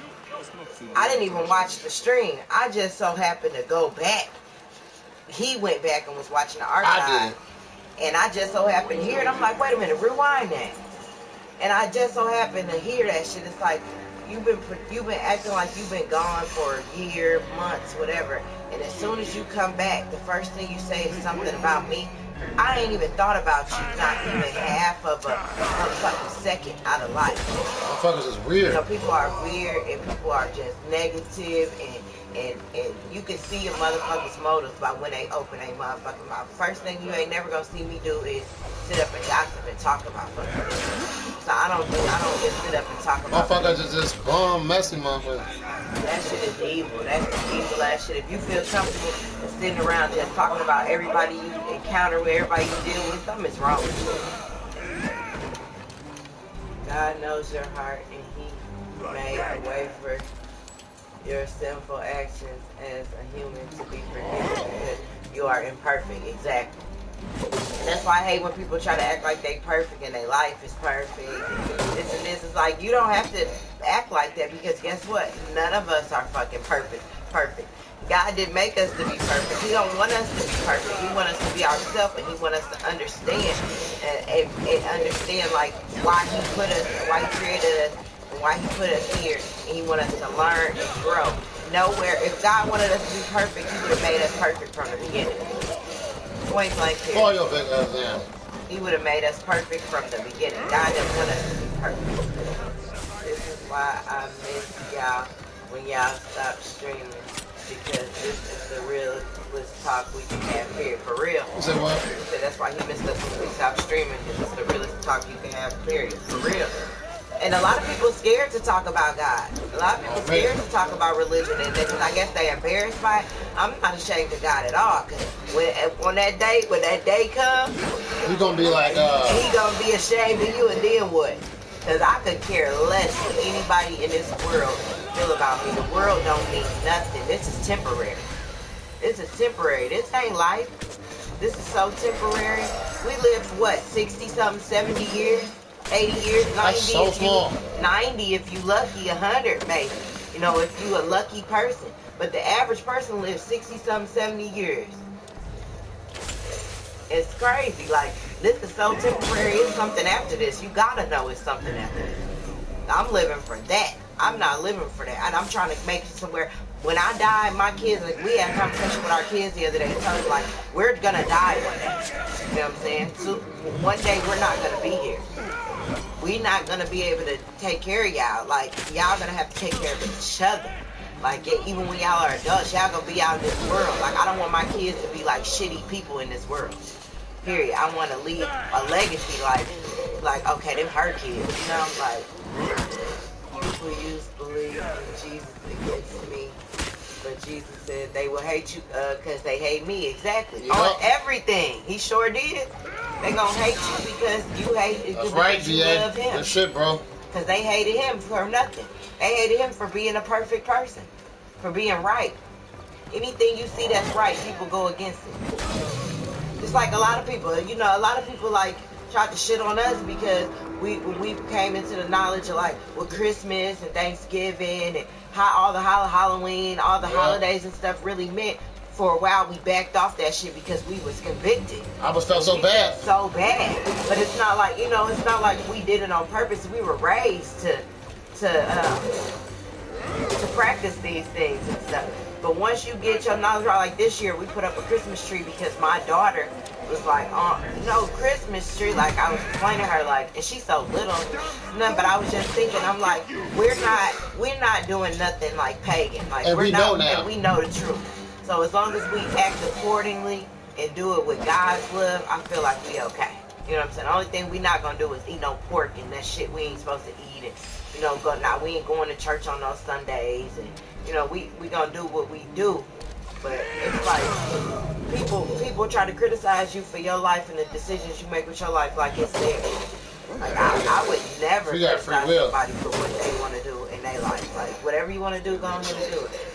I didn't even watch the stream. I just so happened to go back. He went back and was watching the archive. And I just so happened to hear it. I'm like, wait a minute, rewind that. And I just so happened to hear that shit. It's like, you've been acting like you've been gone for a year, months, whatever. And as soon as you come back, the first thing you say is something about me. I ain't even thought about you, not even half of a fucking second out of life. Motherfuckers is weird. You know, people are weird and people are just negative and you can see a motherfucker's motives by when they open a motherfucking mouth. First thing you ain't never gonna see me do is sit up and gossip and talk about fucking. So I don't just sit up and talk about. Motherfuckers is just bum, messy motherfuckers. That shit is evil. That's evil ass shit. If you feel comfortable sitting around just talking about everybody you encounter with, everybody you deal with, something's wrong with you. God knows your heart and He made a way for your sinful actions as a human to be forgiven because you are imperfect. Exactly. And that's why I hate when people try to act like they perfect and their life is perfect. This and this is like, you don't have to act like that because guess what? None of us are fucking perfect. God didn't make us to be perfect. He don't want us to be perfect. He wants us to be ourselves and He wants us to understand and understand like why He put us, why He created us, and why He put us here. And He wants us to learn and grow. Nowhere, if God wanted us to be perfect, He would have made us perfect from the beginning. Point blank period. Oh, your big ass down. He would have made us perfect from the beginning. God didn't want us to be perfect. This is why I miss y'all when y'all stop streaming. Because this is the realest talk we can have here. For real. You say what? He said that's why he missed us when we stopped streaming. Because it's the realest talk you can have, period. For real. And a lot of people scared to talk about God. A lot of people scared to talk about religion, and because I guess they embarrassed by it. I'm not ashamed of God at all. Cause when that day comes, you gonna be like, he gonna be ashamed of you, and then what? Because I could care less what anybody in this world feel about me. The world don't mean nothing. This is temporary. This is temporary. This ain't life. This is so temporary. We lived what, 60-something, 70 years? 80 years, 90 so if you 90 if you lucky, 100 maybe. You know, if you a lucky person. But the average person lives 60-something, 70 years. It's crazy. Like, this is so temporary. It's something after this. You gotta know it's something after this. I'm living for that. I'm not living for that. And I'm trying to make it somewhere. When I die, my kids, like, we had a conversation with our kids the other day and told them, like, we're gonna die one day. You know what I'm saying? So one day we're not gonna be here. We're not gonna be able to take care of y'all. Like, y'all gonna have to take care of each other. Like, even when y'all are adults, y'all gonna be out in this world. Like, I don't want my kids to be like shitty people in this world. Period. I want to leave a legacy like, okay, them her kids. You know, I'm like, people used to believe in Jesus against me. But Jesus said they will hate you because they hate me. Exactly. Yep. On everything. He sure did. They gonna hate you because you hate. That's right, you love him. Good shit, bro. Because they hated him for nothing. They hated him for being a perfect person, for being right. Anything you see that's right, people go against it. It's like a lot of people, you know, a lot of people like tried to shit on us because when we came into the knowledge of like with Christmas and Thanksgiving and how all the Halloween, all the holidays and stuff really meant. For a while, we backed off that shit because we was convicted. I was felt so bad. So bad. But it's not like, you know, it's not like we did it on purpose. We were raised to practice these things and stuff. But once you get your knowledge right, like this year, we put up a Christmas tree because my daughter was like, no Christmas tree. Like, I was explaining to her, like, and she's so little. But I was just thinking, I'm like, we're not doing nothing like pagan. Like, and we know now. And we know the truth. So as long as we act accordingly and do it with God's love, I feel like we okay. You know what I'm saying? The only thing we not gonna do is eat no pork and that shit we ain't supposed to eat. And, you know, we ain't going to church on those Sundays. And, you know, we gonna do what we do. But it's like, people try to criticize you for your life and the decisions you make with your life like it's theirs. Like, I would never criticize somebody for what they want to do in their life. Like, whatever you want to do, go ahead and do it.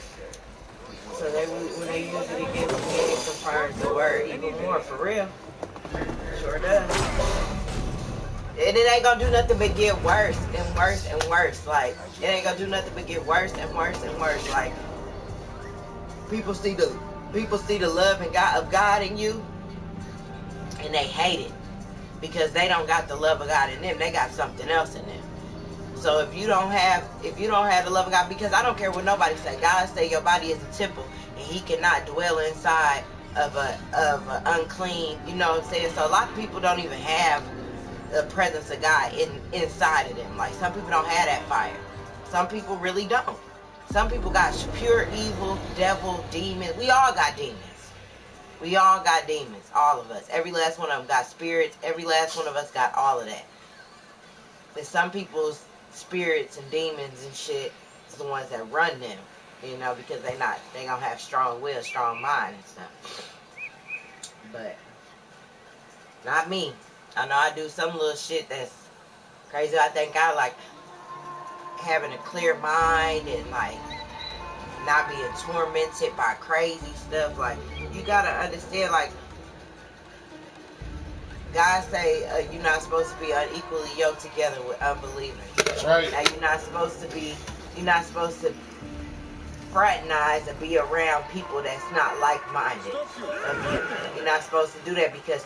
So when they use it against me, it confirms the word even more, for real. Sure does. And it ain't gonna do nothing but get worse and worse and worse. Like, it ain't gonna do nothing but get worse and worse and worse. Like, people see the love and of God in you, and they hate it because they don't got the love of God in them. They got something else in them. So if you don't have the love of God, because I don't care what nobody say. God say your body is a temple, and He cannot dwell inside of a unclean. You know what I'm saying? So a lot of people don't even have the presence of God inside of them. Like, some people don't have that fire. Some people really don't. Some people got pure evil, devil, demons. We all got demons. We all got demons. All of us. Every last one of them got spirits. Every last one of us got all of that. But some people's spirits and demons and shit is the ones that run them. You know, because they gonna have strong will, strong mind and stuff. But not me. I know I do some little shit that's crazy. I think I like having a clear mind and like not being tormented by crazy stuff. Like, you gotta understand, like, God say you're not supposed to be unequally yoked together with unbelievers. That's right. Now you're not supposed to fraternize and be around people that's not like-minded. You're not supposed to do that, because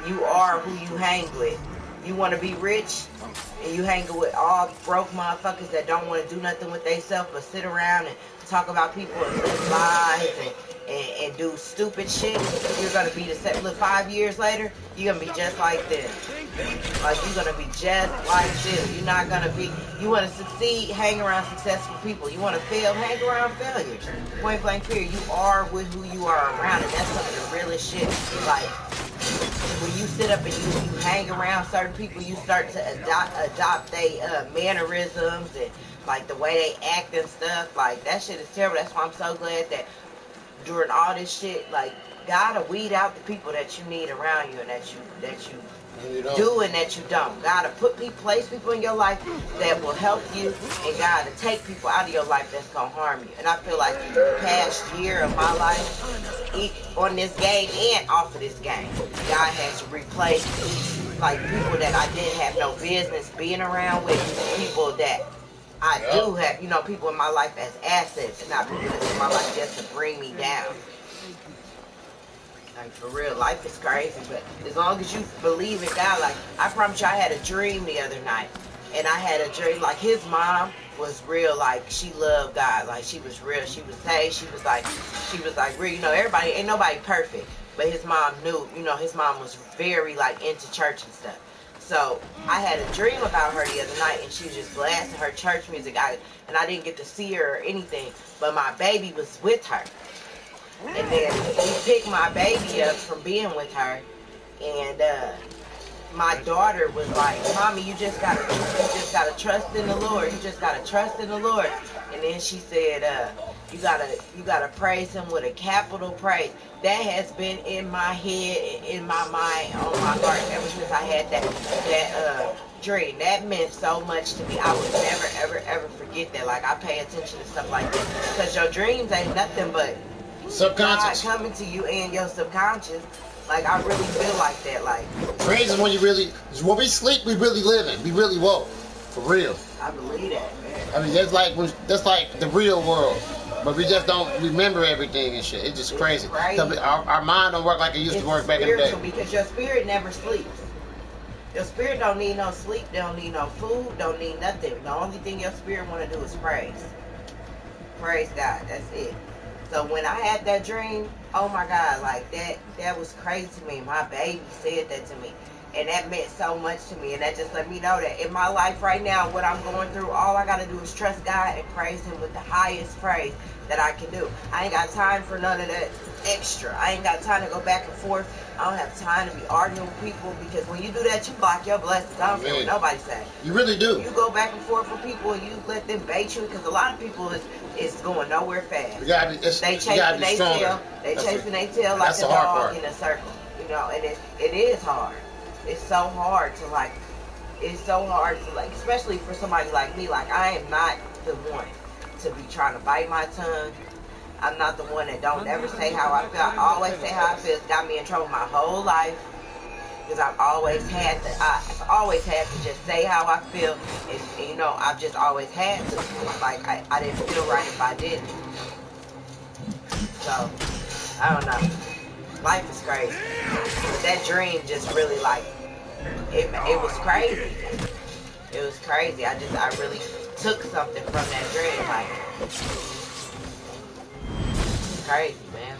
you are who you hang with. You want to be rich, and you hang with all broke motherfuckers that don't want to do nothing with themselves but sit around and talk about people and live lies and do stupid shit. You're going to be the same. Look, 5 years later, you're going to be just like them. Like, you're going to be just like them. You're not going to be, you want to succeed, hang around successful people. You want to fail, hang around failures. Point blank period. You are with who you are around, and that's some of the realest shit. Like, when you sit up and you hang around certain people, you start to adopt their mannerisms and like the way they act and stuff. Like, that shit is terrible. That's why I'm so glad that during all this shit, like, God will weed out the people that you need around you and that you do and that you don't. God will place people in your life that will help you, and God will take people out of your life that's going to harm you. And I feel like the past year of my life, on this game and off of this game, God has replaced like people that I didn't have no business being around with, people that I do have, you know, people in my life as assets, and not people that's in my life just to bring me down. Like, for real, life is crazy, but as long as you believe in God, like, I promise you, I had a dream the other night, and I had a dream, like, his mom was real, like, she loved God, like, she was real, she was saved, she was like real, you know, everybody, ain't nobody perfect, but his mom knew, you know, his mom was very, like, into church and stuff. So I had a dream about her the other night, and she was just blasting her church music, and I didn't get to see her or anything, but my baby was with her. And then he picked my baby up from being with her, and my daughter was like, "Mommy, you just gotta trust in the Lord. You just gotta trust in the Lord." And then she said, "You gotta praise Him with a capital praise." That has been in my head, in my mind, on my heart ever since I had that dream. That meant so much to me. I would never, ever, ever forget that. Like, I pay attention to stuff like that, because your dreams ain't nothing but subconscious God coming to you and your subconscious. Like, I really feel like that. Like, dreams is when we sleep, we really living. We really woke. For real. I believe that, man. I mean, that's like the real world. But we just don't remember everything and shit. It's just crazy. Our mind don't work like it used to work back in the day. Because your spirit never sleeps. Your spirit don't need no sleep. Don't need no food. Don't need nothing. The only thing your spirit want to do is praise. Praise God. That's it. So when I had that dream, oh my God, like that was crazy to me. My baby said that to me. And that meant so much to me. And that just let me know that in my life right now, what I'm going through, all I got to do is trust God and praise Him with the highest praise that I can do. I ain't got time for none of that extra. I ain't got time to go back and forth. I don't have time to be arguing with people, because when you do that, you block your blessings. I don't care what nobody say. You really do. You go back and forth with people and you let them bait you, because a lot of people is going nowhere fast. They chasing their tail. They chasing their tail like a dog in a circle. You know, and it is hard. It's so hard to like, especially for somebody like me. Like, I am not the one to be trying to bite my tongue. I'm not the one that don't ever say how I feel. I always say how I feel. It's got me in trouble my whole life. because I've always had to just say how I feel, and you know, I've just always had to. Like I didn't feel right if I didn't. So I don't know. Life is crazy. But that dream just really like it was crazy. It was crazy. I really took something from that dream. Like, it's crazy, man.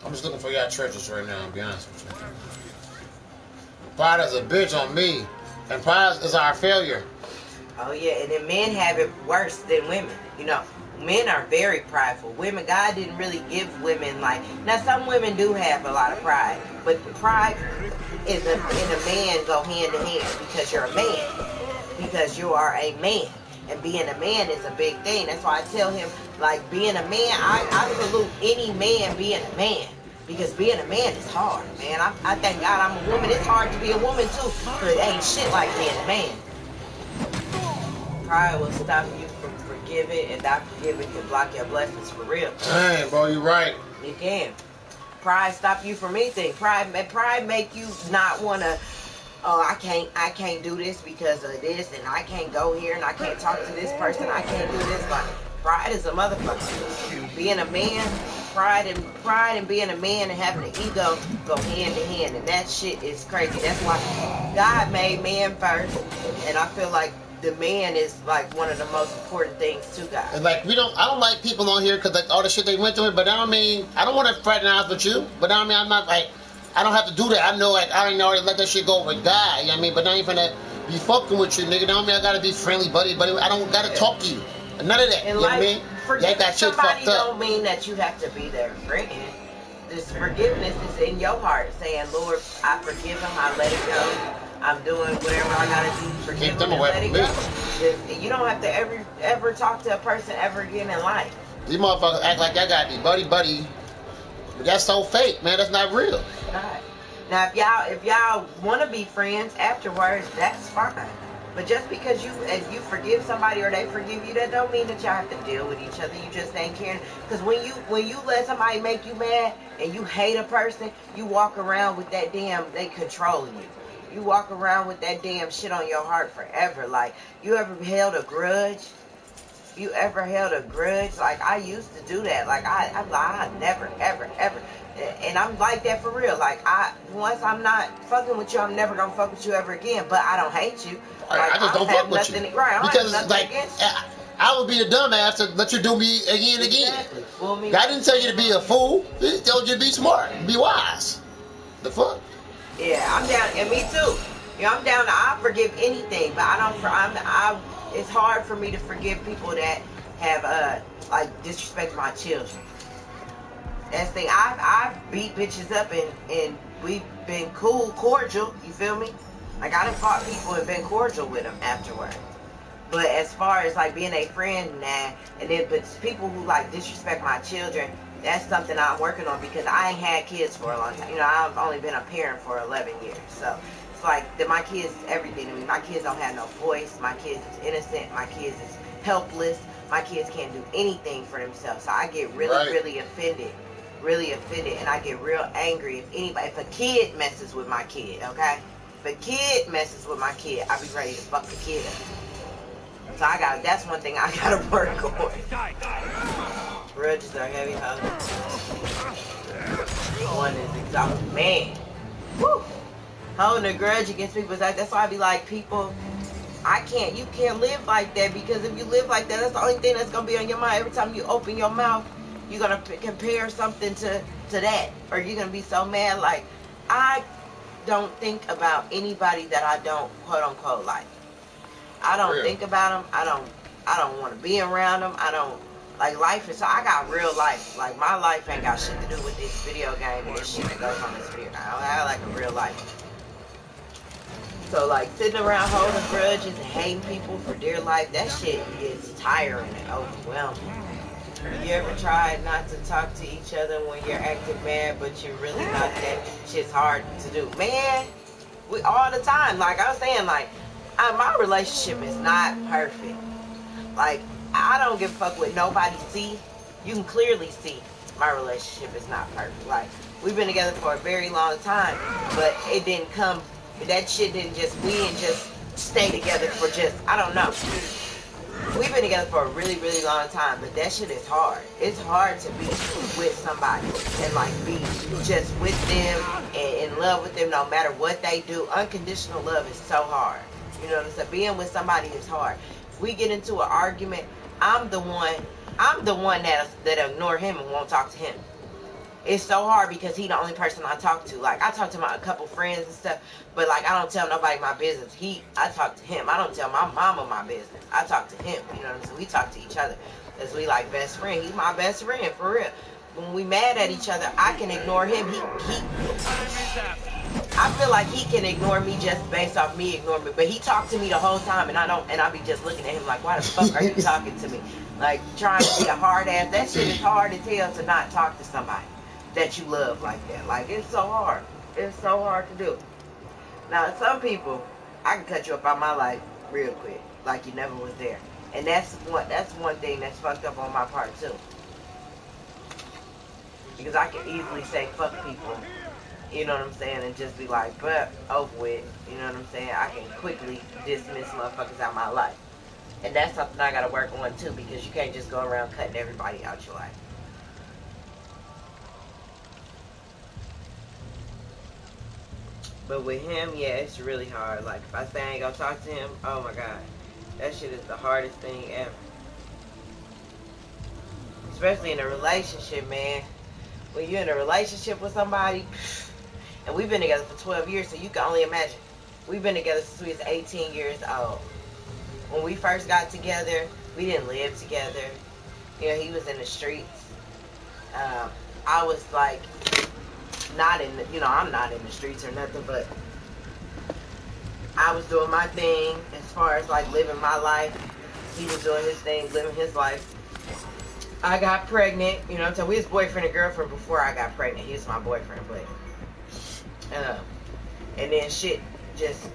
I'm just looking for y'all treasures right now, to be honest with you. Pride is a bitch on me. And pride is our failure. Oh yeah, and then men have it worse than women. You know, men are very prideful. Women, God didn't really give women like, now some women do have a lot of pride, but pride and a man go hand in hand because you're a man. Because you are a man. And being a man is a big thing. That's why I tell him, like, being a man, I salute any man being a man. Because being a man is hard, man. I thank God I'm a woman. It's hard to be a woman, too. But it ain't shit like being a man. Pride will stop you from forgiving, and not forgiving can block your blessings for real. Dang, bro, you right. You can. Pride stop you from anything. Pride make you not want to, oh, I can't do this because of this, and I can't go here, and I can't talk to this person, I can't do this. Like, pride is a motherfucker. Being a man, pride and being a man and having an ego go hand in hand, and that shit is crazy. That's why God made man first, and I feel like the man is like one of the most important things to God. And like I don't like people on here because like all the shit they went through, but I don't want to fraternize with you, but I'm not like, I don't have to do that. I know, like, I ain't already let that shit go with God, you know what I mean? But I ain't finna be fucking with you, nigga. Don't mean I gotta be friendly, buddy. I don't gotta talk to you. None of that, you know what I mean? Y'all got shit fucked up. Don't mean that you have to be their friend. This forgiveness is in your heart, saying, Lord, I forgive him, I let it go. I'm doing whatever I gotta do to forgive them and let it go. You don't have to ever talk to a person ever again in life. These motherfuckers act like y'all gotta be buddy. But that's so fake, man. That's not real. Right. Now, if y'all want to be friends afterwards, that's fine. But just because you forgive somebody or they forgive you, that don't mean that y'all have to deal with each other. You just ain't caring. Because when you let somebody make you mad and you hate a person, you walk around with that they controlling you. You walk around with that damn shit on your heart forever. Like, you ever held a grudge? You ever held a grudge? Like, I used to do that. Like, I never, ever. And I'm like that for real. Like, once I'm not fucking with you, I'm never gonna fuck with you ever again. But I don't hate you. Like, I just don't fuck with you. Right, because, like, I would be a dumbass to let you do me again and again. Exactly. Well, God didn't tell you to be a fool. He told you to be smart, be wise. The fuck? Yeah, I'm down, and me too. You know, I'm down to, I forgive anything, but it's hard for me to forgive people that have, like, disrespect my children. That's the thing. I've beat bitches up and we've been cool, cordial, you feel me? Like, I done fought people and been cordial with them afterwards. But as far as, like, being a friend, nah. And then, but people who, like, disrespect my children, that's something I'm working on because I ain't had kids for a long time. You know, I've only been a parent for 11 years. So, it's like, that my kids is everything to me. My kids don't have no voice. My kids is innocent. My kids is helpless. My kids can't do anything for themselves. So, I get really offended. Really offended. And I get real angry if a kid messes with my kid, okay? If a kid messes with my kid, I be ready to fuck the kid up. So that's one thing I gotta work on. Grudges are heavy, one is exhausting. Man, woo! Holding a grudge against people, that's why I be like, people, you can't live like that, because if you live like that, that's the only thing that's gonna be on your mind. Every time you open your mouth, you're gonna compare something to that, or you're gonna be so mad. Like, I don't think about anybody that I don't quote unquote like. I don't think about them. I don't want to be around them. I don't like life. So I got real life. Like, my life ain't got shit to do with this video game and this shit that goes on this video game. I have like a real life. So, like, sitting around holding grudges and hating people for dear life, that shit is tiring and overwhelming. You ever tried not to talk to each other when you're acting mad, but you're really not? That shit's hard to do. Man, we all the time. Like I was saying, like, my relationship is not perfect. Like, I don't give a fuck what nobody see. You can clearly see my relationship is not perfect. Like, We've been together for a very long time, but it didn't come, that shit didn't just, we didn't just stay together for just, I don't know. We've been together for a really, really long time, but that shit is hard. It's hard to be with somebody and like be just with them and in love with them no matter what they do. Unconditional love is so hard. You know what I'm saying? Being with somebody is hard. If we get into an argument, I'm the one that ignore him and won't talk to him. It's so hard because he the only person I talk to. Like, I talk to a couple friends and stuff, but like, I don't tell nobody my business. I talk to him. I don't tell my mama my business. I talk to him. You know what I'm saying? We talk to each other because we like best friend. He's my best friend, for real. When we mad at each other, I can ignore him. I feel like he can ignore me just based off me ignoring me. But he talked to me the whole time, and I be just looking at him like, why the fuck are you talking to me? Like, trying to be a hard ass. That shit is hard as hell to not talk to somebody that you love like that. Like, it's so hard. It's so hard to do. Now, some people, I can cut you up out my life real quick, like you never was there. And that's one thing that's fucked up on my part too. Because I can easily say fuck people, you know what I'm saying, and just be like, but over with, you know what I'm saying. I can quickly dismiss motherfuckers out of my life. And that's something I gotta work on too, because you can't just go around cutting everybody out your life. But with him, yeah, it's really hard. Like, if I say I ain't gonna talk to him, oh my God. That shit is the hardest thing ever. Especially in a relationship, man. When you're in a relationship with somebody, and we've been together for 12 years, so you can only imagine. We've been together since we was 18 years old. When we first got together, we didn't live together. You know, he was in the streets. I was like, not in the, you know, I'm not in the streets or nothing, but I was doing my thing as far as like living my life. He was doing his thing, living his life. I got pregnant, you know what I'm saying? We was boyfriend and girlfriend before I got pregnant. He was my boyfriend, but and then shit just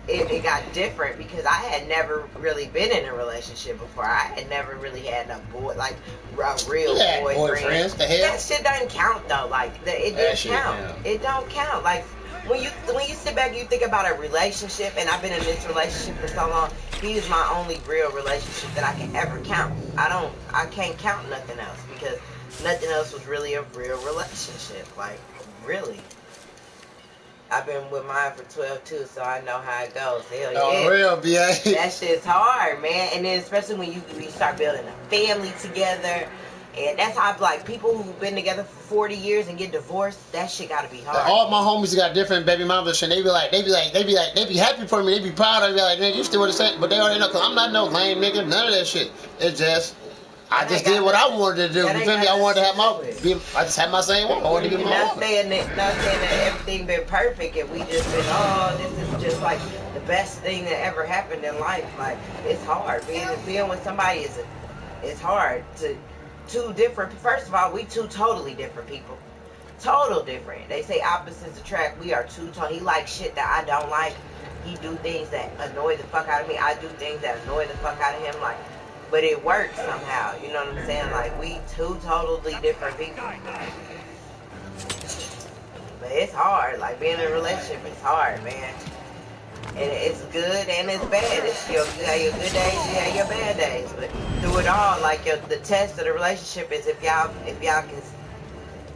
it got different because I had never really been in a relationship before. I had never really had a boy, like a real boyfriend. The hell? That shit doesn't count though. Like it didn't count. Yeah. It don't count. Like when you sit back and you think about a relationship, and I've been in this relationship for so long. He is my only real relationship that I can ever count. I can't count nothing else because nothing else was really a real relationship. Like really. I've been with mine for 12 too, so I know how it goes. Hell yeah. Oh, real, B.A. That shit's hard, man. And then especially when you start building a family together. And that's how, like, people who've been together for 40 years and get divorced, that shit gotta be hard. All my homies got different baby mamas, and they be happy for me, they be proud of me, like, man, you still what it's saying, but they already know, cause I'm not no lame nigga, none of that shit. It's just, I just did what I wanted to do. You feel me? I wanted to have I just had my same one. I wanted to get my own. Not saying that everything been perfect and we just been, oh, this is just like the best thing that ever happened in life. Like, it's hard. Being with somebody it's hard to first of all, we two totally different people. Total different. They say opposites attract. We are two totally. He likes shit that I don't like. He do things that annoy the fuck out of me. I do things that annoy the fuck out of him. Like, but it works somehow. You know what I'm saying? Like, we two totally different people. But it's hard. Like, being in a relationship is hard, man. And it's good and it's bad. You have your good days, you have your bad days. But through it all, like, the test of the relationship is if y'all can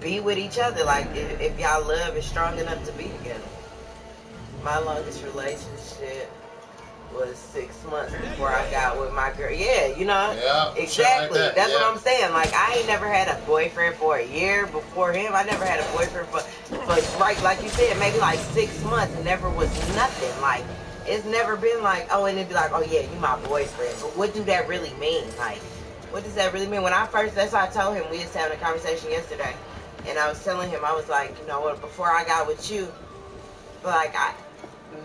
be with each other. Like, if y'all love is strong enough to be together. My longest relationship was 6 months before I got with my girl. Yeah, you know? Yeah, exactly. Like That's what I'm saying. Like, I ain't never had a boyfriend for a year before him. I never had a boyfriend for right, like you said, maybe like 6 months. Never was nothing. Like, it's never been like, oh, and it'd be like, oh yeah, you my boyfriend. But what do that really mean? Like, what does that really mean? When that's why I told him, we was having a conversation yesterday, and I was telling him, I was like, you know what, before I got with you, like,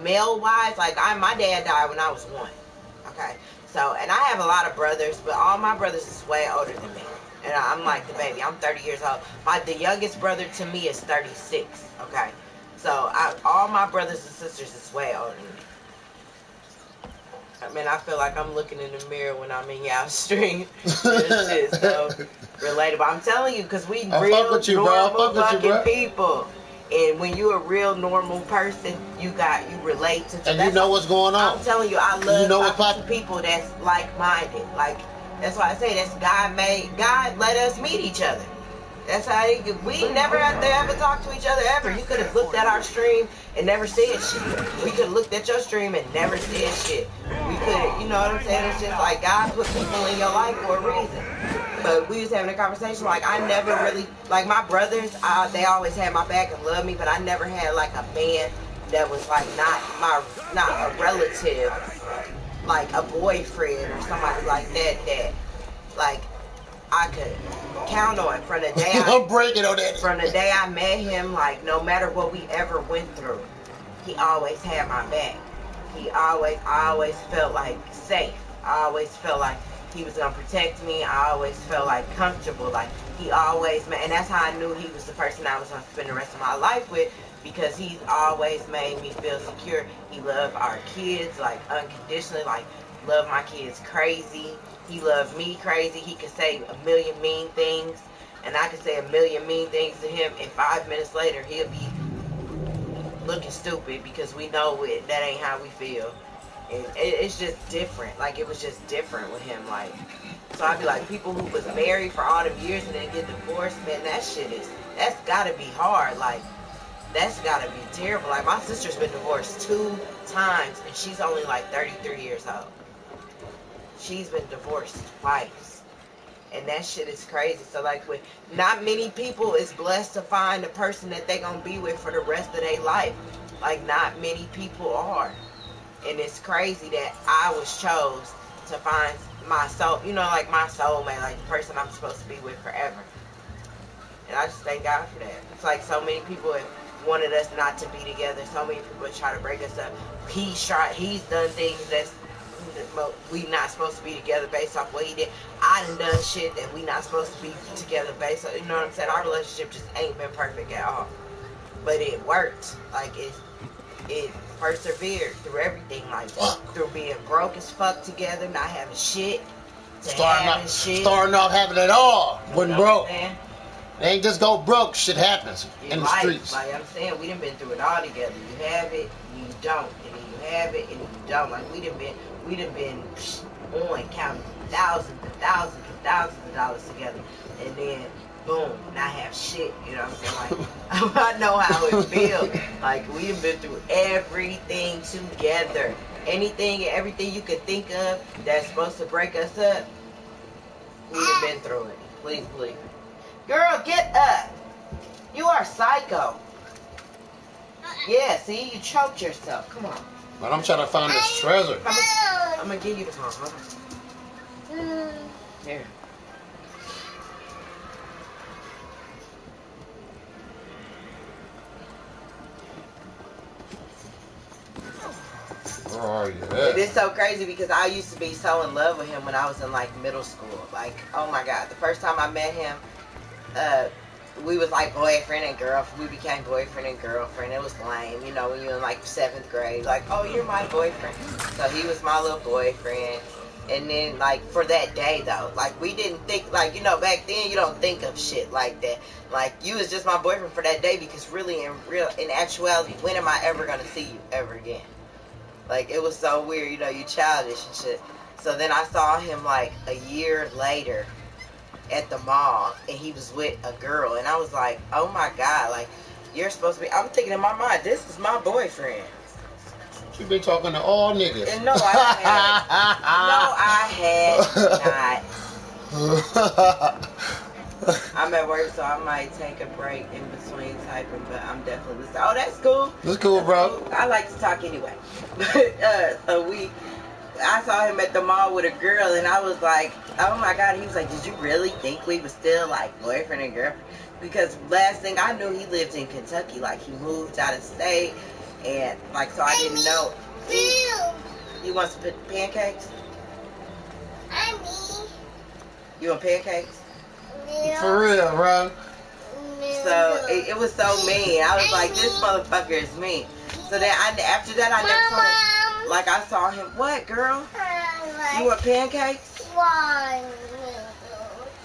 male-wise, like, my dad died when I was 1, okay? So, and I have a lot of brothers, but all my brothers is way older than me. And I'm like the baby. I'm 30 years old. The youngest brother to me is 36, okay? So, all my brothers and sisters is way older than me. I mean, I feel like I'm looking in the mirror when I'm in y'all stream. This shit so relatable. I'm telling you, because we real normal fucking people. And when you're a real normal person, you relate to. And you know what's going on. I'm telling you, I love talking to people that's like-minded. Like, that's why I say that's God made. God let us meet each other. That's how we never had to ever talk to each other ever. You could have looked at our stream and never said shit. We could have looked at your stream and never said shit. We could, you know what I'm saying? It's just like God put people in your life for a reason. But we was having a conversation, like I never really, like my brothers, they always had my back and loved me, but I never had like a man that was like not a relative, like a boyfriend or somebody like that like I could count on from the day I'm breaking on that. From the day I met him, like no matter what we ever went through, he always had my back. I always felt like safe. I always felt like he was gonna protect me. I always felt like comfortable. Like he always and that's how I knew he was the person I was gonna spend the rest of my life with, because he's always made me feel secure. He loved our kids like unconditionally, like loved my kids crazy. He loved me crazy. He could say a million mean things, and I could say a million mean things to him, and 5 minutes later he'll be looking stupid because we know that ain't how we feel. And it's just different. Like it was just different with him. Like, so I'd be like, people who was married for all them years and then get divorced, man, that's gotta be hard. Like, that's gotta be terrible. Like my sister's been divorced 2 times, and she's only like 33 years old. She's been divorced twice. And that shit is crazy. So like with not many people is blessed to find a person that they gonna be with for the rest of their life. Like not many people are. And it's crazy that I was chose to find my soul, you know, like my soulmate, like the person I'm supposed to be with forever. And I just thank God for that. It's like so many people have wanted us not to be together. So many people try to break us up. He's done things that's we not supposed to be together based off what he did. I done shit that we not supposed to be together based on, you know what I'm saying? Our relationship just ain't been perfect at all. But it worked. Like it persevered through everything, like through being broke as fuck together, not having shit, starting off having it all, wasn't broke. Man. It ain't just go broke, shit happens in the streets. Like I'm saying, we done been through it all together. You have it, you don't, and then you have it, and you don't. Like we done been on counting thousands and thousands and thousands of dollars together, and then boom, not have shit. You know what I'm saying? Like I know how it feels. Like we done been through everything together. Anything and everything you could think of that's supposed to break us up, we done been through it. Please, please. Girl, get up. You are psycho. Yeah, see, you choked yourself. Come on. But I'm trying to find this treasure. I'm gonna give you the phone. Hold on. Here. Where are you at? It's so crazy because I used to be so in love with him when I was in like middle school. Like, oh my God, the first time I met him, we was like boyfriend and girlfriend. We became boyfriend and girlfriend. It was lame, you know, when you're in like 7th grade. Like, oh, you're my boyfriend. So he was my little boyfriend. And then like for that day though, like we didn't think, like, you know, back then you don't think of shit like that. Like you was just my boyfriend for that day because really in actuality, when am I ever gonna see you ever again? Like it was so weird, you know, you childish and shit. So then I saw him like a year later at the mall, and he was with a girl, and I was like, oh my God, like you're supposed to be, I'm thinking in my mind, this is my boyfriend. You been talking to all niggas. And no, I had not. I'm at work, so I might take a break in between typing, but I'm definitely listening. Oh, that's cool. That's cool, bro. Cool. I like to talk anyway. So I saw him at the mall with a girl, and I was like, oh my God. He was like, did you really think we were still like boyfriend and girlfriend? Because last thing I knew, he lived in Kentucky. Like he moved out of state, and like, so I didn't know. You want some pancakes? You want pancakes? For real, bro. So it was so mean. I was like, this motherfucker is mean. So then after that, I never told him. Like I saw him. What, girl? You want pancakes?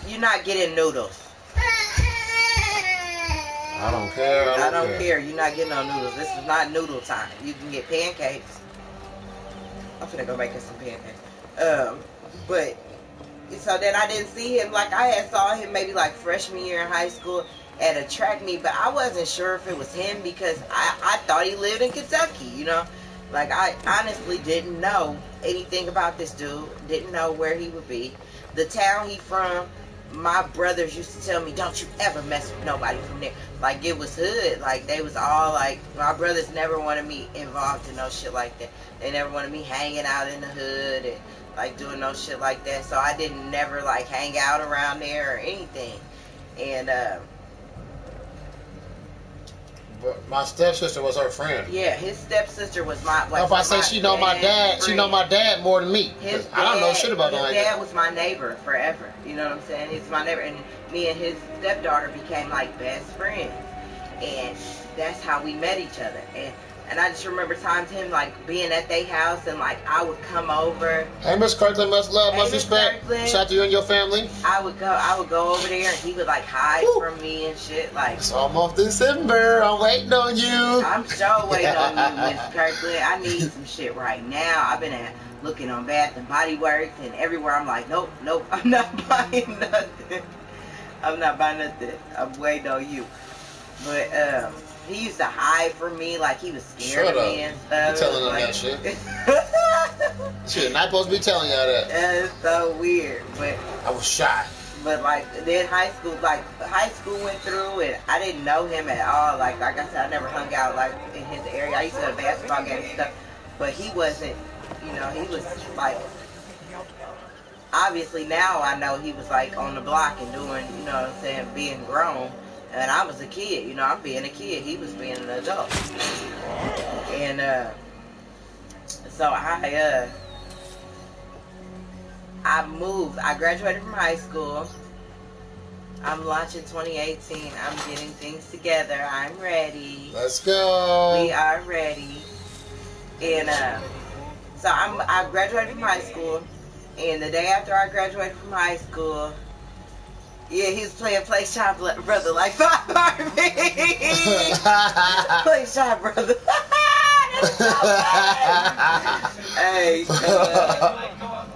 You're not getting noodles. I don't care. I don't care. You're not getting no noodles. This is not noodle time. You can get pancakes. I'm finna go make us some pancakes. But so then I didn't see him. Like I had saw him maybe like freshman year in high school at a track meet, but I wasn't sure if it was him because I thought he lived in Kentucky, you know? Like I honestly didn't know anything about this dude, didn't know where he would be. The town he from, my brothers used to tell me, don't you ever mess with nobody from there. Like it was hood, like they was all like, my brothers never wanted me involved in no shit like that. They never wanted me hanging out in the hood and like doing no shit like that. So I didn't never like hang out around there or anything. And but my stepsister was her friend. yeah, his stepsister was my. Like, if I say she know my dad, friend. She know my dad more than me. His dad, I don't know shit about him. His dad was my neighbor forever. You know what I'm saying? He's my neighbor, and me and his stepdaughter became like best friends, and that's how we met each other. And I just remember times him like being at their house, and like I would come over. Hey, Miss Kirkland, much love, much respect. Shout out to you and your family. I would go over there, and he would like hide from me and shit. Like it's almost December. I'm waiting on you. I'm sure waiting on you, Miss Kirkland. I need some shit right now. I've been looking on Bath and Body Works and everywhere. I'm like, nope, I'm not buying nothing. I'm not buying nothing. I'm waiting on you. But he used to hide from me, like he was scared of me and stuff. You're telling them that shit. Shit, not supposed to be telling y'all that. That's so weird, but I was shy. But like then high school went through and I didn't know him at all. Like I said, I never hung out like in his area. I used to have basketball games and stuff, but he wasn't. You know, he was like. Obviously now I know he was like on the block and doing, you know what I'm saying, being grown. And I was a kid, you know, I'm being a kid. He was being an adult. And so I moved. I graduated from high school. I'm launching 2018. I'm getting things together. I'm ready. Let's go. We are ready. And so I graduated from high school. And the day after I graduated from high school, yeah, he was playing Play Shot Brother like 5 RV. Play Shot Brother. That's so bad. Hey,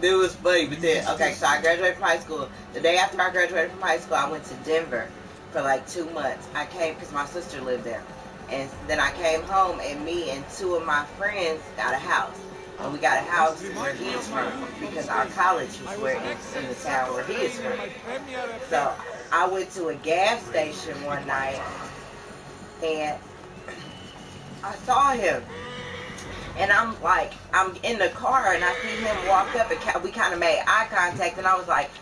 it was funny, but then, okay, so I graduated from high school. The day after I graduated from high school, I went to Denver for like 2 months. I came because my sister lived there. And then I came home, and me and 2 of my friends got a house. And we got a house where he's from because our college was where it's in the town where he is from. So I went to a gas station one night and I saw him. And I'm in the car and I see him walk up and we kind of made eye contact and I was like,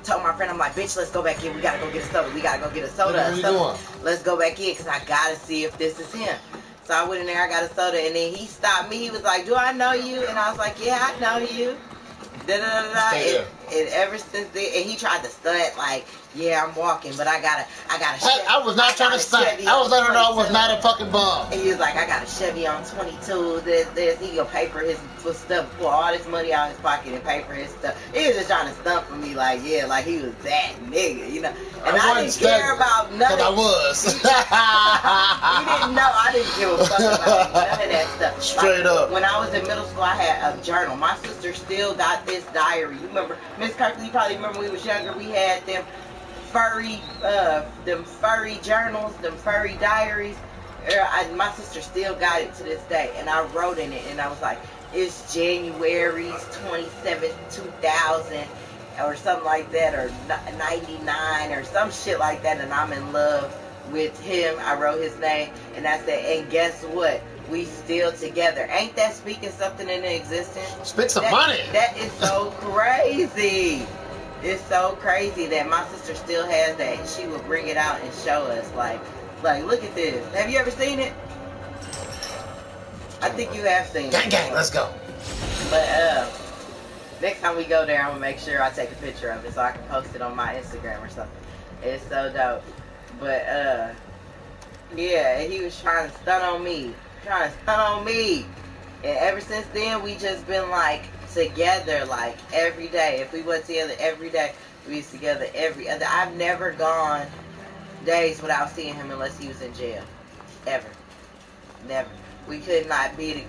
told my friend, I'm like, bitch, let's go back in. We gotta go get a soda. We gotta go get a soda. What are you doing? Let's go back in because I gotta see if this is him. So I went in there, I got a soda, and then he stopped me. He was like, do I know you? And I was like, yeah, I know you. And ever since then, and he tried to stunt like, yeah, I'm walking, but I got a Chevy. I was not trying to stunt. I was letting her know I was not a fucking bum. And he was like, I got a Chevy on 22. This. He gonna pay for his stuff, pull all this money out of his pocket and pay for his stuff. He was just trying to stunt for me, like, yeah, like he was that nigga, you know. And I didn't care about nothing. I was. He didn't know. I didn't give a fuck about none of that stuff. Straight up. When I was in middle school, I had a journal. My sister still got this diary. You remember, Miss Kirkland, you probably remember when we was younger, we had them furry journals, them furry diaries. My sister still got it to this day, and I wrote in it, and I was like, it's January 27th, 2000, or something like that, or 99, or some shit like that, and I'm in love with him. I wrote his name, and I said, and guess what? We still together. Ain't that speaking something into existence? Speak some money. That is so crazy. It's so crazy that my sister still has that, and she will bring it out and show us, like, look at this. Have you ever seen it? I think you have seen it. Gang, let's go. But next time we go there, I'm gonna make sure I take a picture of it so I can post it on my Instagram or something. It's so dope. But yeah, he was trying to stunt on me. And ever since then, we just been like together like every day. If we went together every day, we was together every other. I've never gone days without seeing him unless he was in jail. Ever. Never. We could not be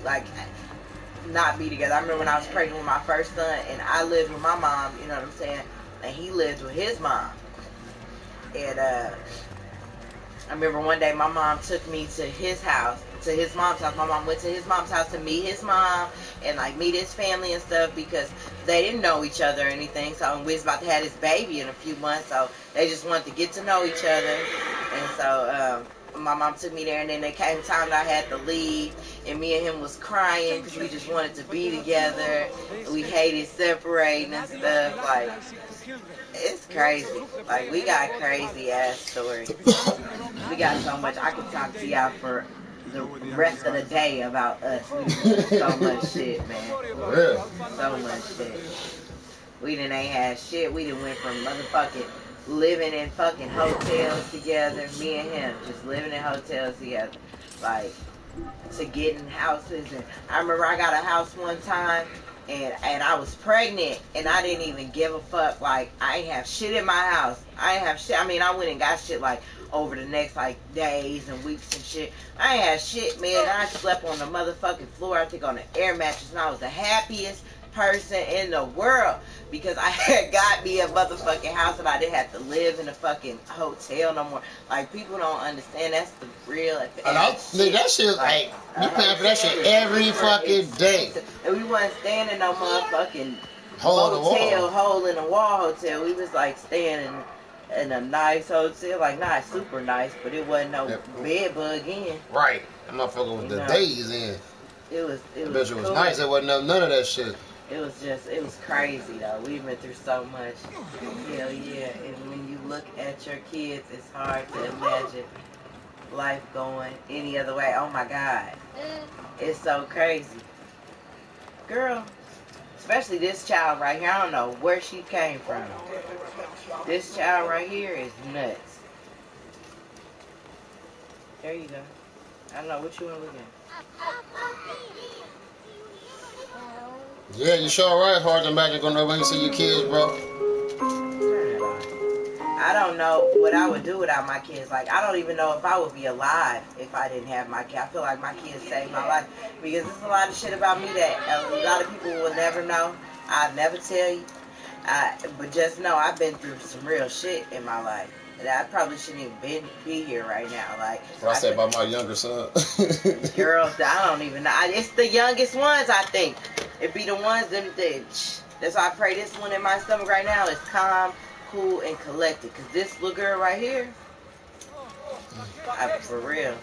not be together. I remember when I was pregnant with my first son and I lived with my mom, you know what I'm saying? And he lived with his mom. And I remember one day my mom took me to his house, to his mom's house. My mom went to his mom's house to meet his mom and like meet his family and stuff because they didn't know each other or anything. So we was about to have this baby in a few months, so they just wanted to get to know each other. And so my mom took me there, and then there came time that I had to leave, and me and him was crying because we just wanted to be together. We hated separating and stuff. Like, it's crazy. Like, we got crazy ass stories. We got so much. I could talk to y'all for the rest of the day about us. We done so much shit, man. So much shit. We done ain't had shit. We done went from motherfucking living in fucking hotels together, me and him, just living in hotels together, like, to getting houses. And I remember I got a house one time, and I was pregnant, and I didn't even give a fuck. Like, I ain't have shit in my house. I ain't have shit. I mean, I went and got shit, like, over the next, like, days and weeks and shit. I ain't have shit, man. I slept on the motherfucking floor. I think on the air mattress, and I was the happiest person in the world because I had got me a motherfucking house and I didn't have to live in a fucking hotel no more. Like, people don't understand that's the real. And that shit, like, you paying for that shit every fucking day. And we wasn't staying in no motherfucking hole hole in the wall hotel. We was like staying in a nice hotel, like not super nice, but it wasn't no bed bug in. Right, that motherfucker was the days in. It was was cool. Nice. It wasn't none of that shit. It was crazy though. We've been through so much. Hell yeah. And when you look at your kids, it's hard to imagine life going any other way. Oh my God. It's so crazy. Girl, especially this child right here. I don't know where she came from. This child right here is nuts. There you go. I don't know what you want to look at. Yeah, you sure right. Hard to imagine going over and see your kids, bro. I don't know what I would do without my kids. Like, I don't even know if I would be alive if I didn't have my kids. I feel like my kids saved my life because there's a lot of shit about me that a lot of people will never know. I'll never tell you. But just know I've been through some real shit in my life. That I probably shouldn't even be here right now. Like, what I said about my younger son. Girls, I don't even know. It's the youngest ones, I think. It be the ones that's why I pray this one in my stomach right now is calm, cool, and collected. Cause this little girl right here, for real,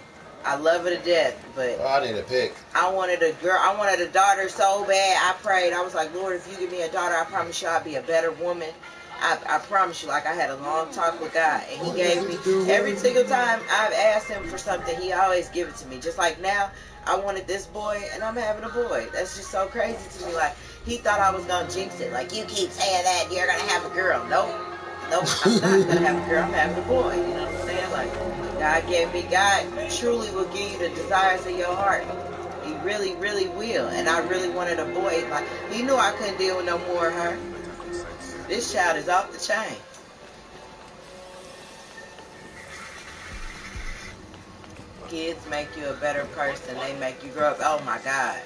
I love her to death. But I need a pick. I wanted a girl. I wanted a daughter so bad. I prayed. I was like, Lord, if you give me a daughter, I promise you I'll be a better woman. I promise you, like, I had a long talk with God, and he gave me, every single time I've asked him for something, he always give it to me. Just like now, I wanted this boy, and I'm having a boy. That's just so crazy to me. Like, he thought I was going to jinx it. Like, you keep saying that, you're going to have a girl. Nope, I'm not going to have a girl. I'm having a boy. You know what I'm saying? Like, God gave me, God truly will give you the desires of your heart. He really, really will. And I really wanted a boy. Like, he knew I couldn't deal with no more of her. This child is off the chain. Kids make you a better person. They make you grow up. Oh my God.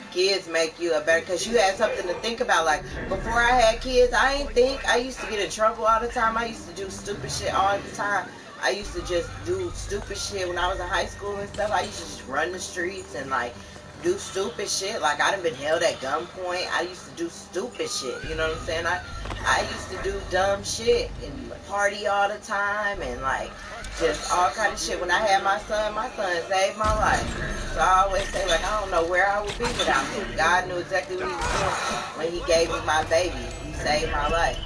Kids make you a better, because you had something to think about. Like, before I had kids, I ain't think. I used to get in trouble all the time. I used to do stupid shit all the time. I used to just do stupid shit when I was in high school and stuff. I used to just run the streets and like do stupid shit. Like, I done been held at gunpoint. I used to do stupid shit. You know what I'm saying? I used to do dumb shit and party all the time and like just all kind of shit. When I had my son saved my life. So I always say, like, I don't know where I would be without him. God knew exactly what he was doing when he gave me my baby. He saved my life.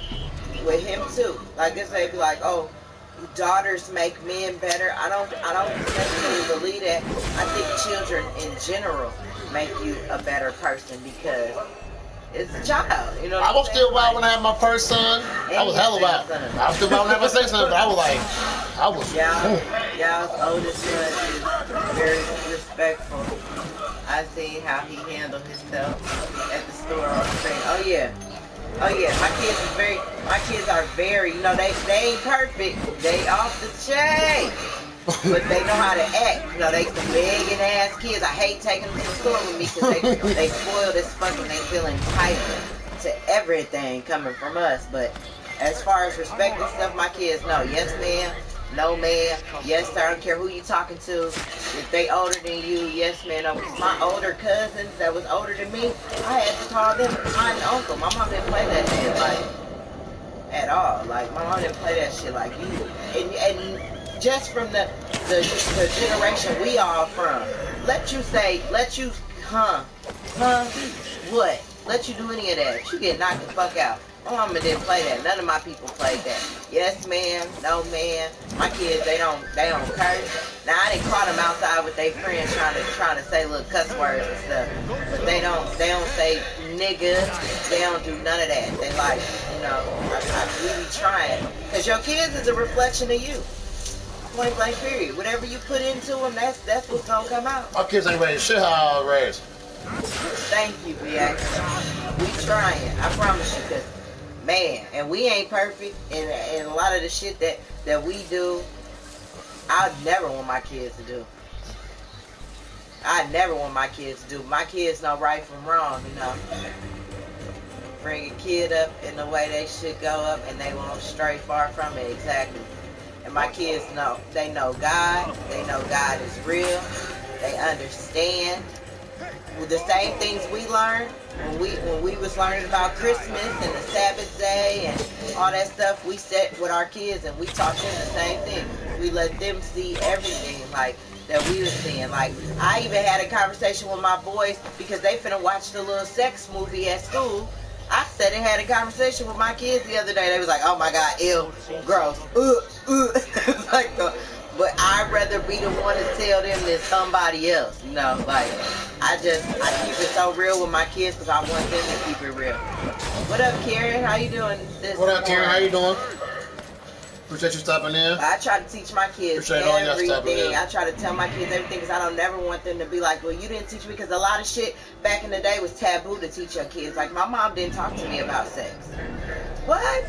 With him too. Like, this they be like, oh, daughters make men better. I don't necessarily believe that. I think children in general make you a better person because it's a child. You know what I was still wild when I had my first son. I was hella wild. I was still wild when I had my second son, but I was like, y'all's oldest son is very respectful. I seen how he handled himself at the store on the thing. Oh yeah. Oh yeah, my kids are very, you know, they ain't perfect. They off the chain. But they know how to act. You know, they some begging ass kids. I hate taking them to the store with me because they spoiled as fuck and they feel entitled to everything coming from us. But as far as respect and stuff, my kids know. Yes, ma'am. No, ma'am. Yes, sir. I don't care who you talking to. If they older than you, yes, ma'am. No. My older cousins that was older than me, I had to call them aunt and uncle. My mom didn't play that shit like at all. Like my mom didn't play that shit like you. And just from the generation we all from, let you, what? Let you do any of that. You get knocked the fuck out. My mama didn't play that. None of my people played that. Yes, ma'am. No, ma'am. My kids, they don't curse. Now I didn't caught them outside with their friends trying to say little cuss words and stuff. But they don't say nigga. They don't do none of that. They like, you know, we be trying. Cause your kids is a reflection of you. Point blank period. Whatever you put into them, that's what's gonna come out. My kids ain't ready to shit how I was raised. Thank you, B.A. We trying. I promise you, cause man, and we ain't perfect, and a lot of the shit that we do, I'd never want my kids to do. I never want my kids to do. My kids know right from wrong, you know. Bring a kid up in the way they should go up, and they won't stray far from it. Exactly. And my kids know. They know God. They know God is real. They understand. With the same things we learned when we was learning about Christmas and the Sabbath day and all that stuff, we sat with our kids and we taught them the same thing. We let them see everything like that we was seeing. Like I even had a conversation with my boys because they finna watch the little sex movie at school. I sat and had a conversation with my kids the other day. They was like, "Oh my God, ew, gross, like but I'd rather be the one to tell them than somebody else, you know, like, I keep it so real with my kids because I want them to keep it real. What up, Karen? How you doing this What up, Karen? How you doing? Appreciate you stopping in. I try to teach my kids everything. I try to tell my kids everything because I don't never want them to be like, well, you didn't teach me, because a lot of shit back in the day was taboo to teach your kids. Like, my mom didn't talk to me about sex. What?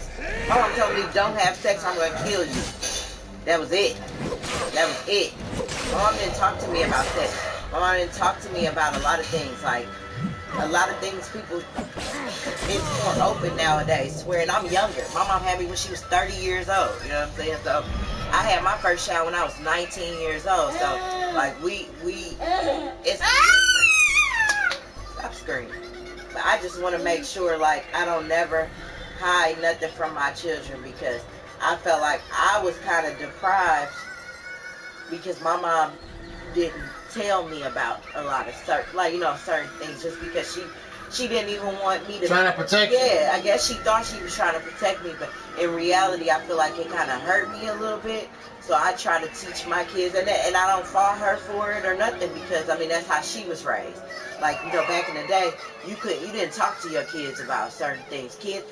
My mom told me, don't have sex, I'm going to kill you. That was it. That was it. My mom didn't talk to me about sex. My mom didn't talk to me about a lot of things. Like, a lot of things people, it's more open nowadays. Swearing I'm younger. My mom had me when she was 30 years old. You know what I'm saying? So, I had my first child when I was 19 years old. So, like, it's different. Stop screaming. But I just want to make sure, like, I don't never hide nothing from my children, because I felt like I was kind of deprived because my mom didn't tell me about a lot of certain things, just because she didn't even want me to trying to protect you. Yeah, I guess she thought she was trying to protect me, but in reality I feel like it kind of hurt me a little bit. So I try to teach my kids, and I don't fault her for it or nothing, because I mean that's how she was raised. Like, you know, back in the day, you didn't talk to your kids about certain things. Kids,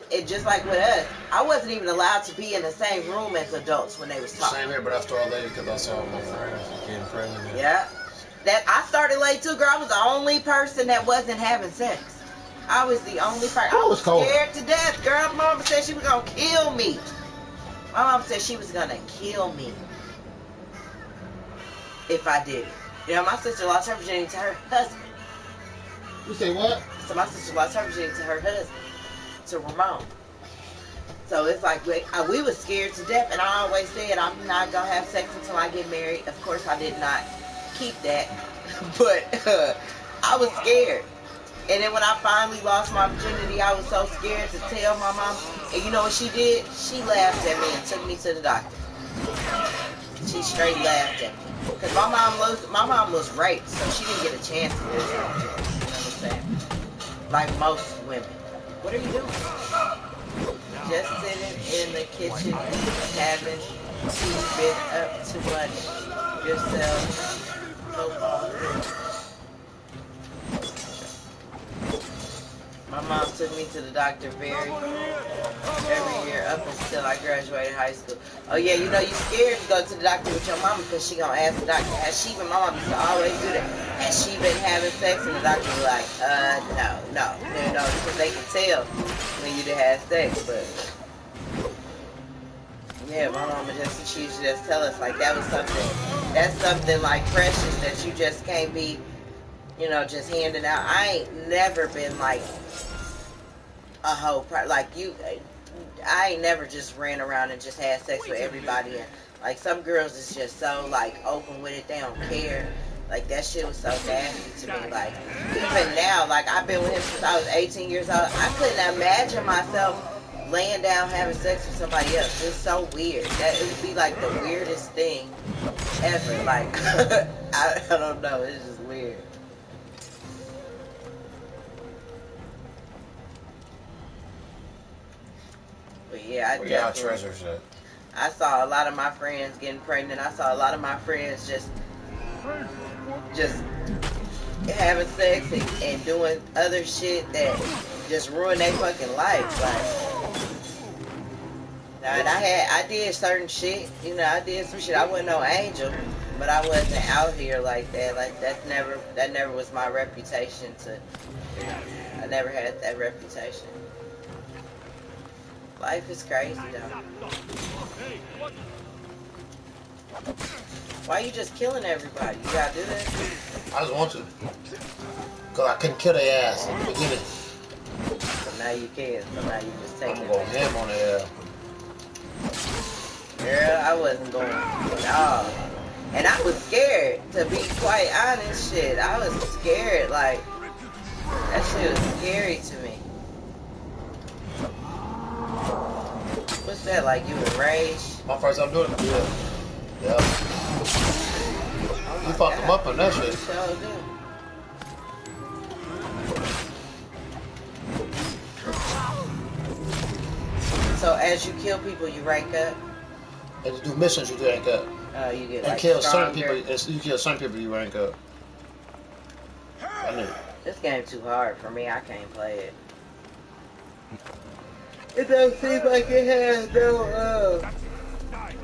it just like with us, I wasn't even allowed to be in the same room as adults when they was talking. Same here, but I started late because I saw my friends getting pregnant. Yeah. That I started late too, girl. I was the only person that wasn't having sex. I was the only person. I was scared to death, girl. My mama said she was gonna kill me. My mom said she was gonna kill me if I did it. You know, my sister lost her virginity to her husband. You say what? So my sister lost her virginity to her husband, to Ramon. So it's like we was scared to death, and I always said I'm not gonna have sex until I get married. Of course, I did not keep that, but I was scared. And then when I finally lost my virginity, I was so scared to tell my mom. And you know what she did? She laughed at me and took me to the doctor. She straight laughed at me. Because my mom was raped, so she didn't get a chance to lose her virginity. You know what I'm saying? Like most women. What are you doing? Just sitting in the kitchen, having tea, been up too much yourself. My mom took me to the doctor every year, up until I graduated high school. Oh yeah, you know you scared to go to the doctor with your mama because she gonna ask the doctor, has she been, my mom used to always do that, has she been having sex? And the doctor was like, no, because they can tell when you done had sex, but yeah, my mama she used to just tell us like that's something like precious that you just can't be, you know, just handing out. I ain't never been like a hoe, like you. I ain't never just ran around and just had sex with everybody. And like some girls is just so like open with it, they don't care. Like that shit was so nasty to me. Like even now, like I've been with him since I was 18 years old. I couldn't imagine myself laying down having sex with somebody else. It's so weird. That it would be like the weirdest thing ever. Like I don't know. It's just weird. But yeah, I treasure shit. I saw a lot of my friends getting pregnant. I saw a lot of my friends just having sex and doing other shit that just ruined their fucking life. Like, I did certain shit. You know, I did some shit. I wasn't no angel, but I wasn't out here like that. Like that never was my reputation. I never had that reputation. Life is crazy though. Why you just killing everybody? You gotta do that? I just want to. Cause I couldn't kill their ass in the beginning. So now you can. So now you just take it. I'm going ham on their ass. Girl, I wasn't going at all. And I was scared, to be quite honest. Shit, I was scared. Like, that shit was scary to me. What's that, like you enraged? My first time doing it? Yeah. You fucked them up on that shit. Sure do. So as you kill people, you rank up? As you do missions, you rank up. You get and like kill stronger. certain people. You kill certain people, you rank up. I knew. This game too hard for me. I can't play it. It doesn't seem like it has no,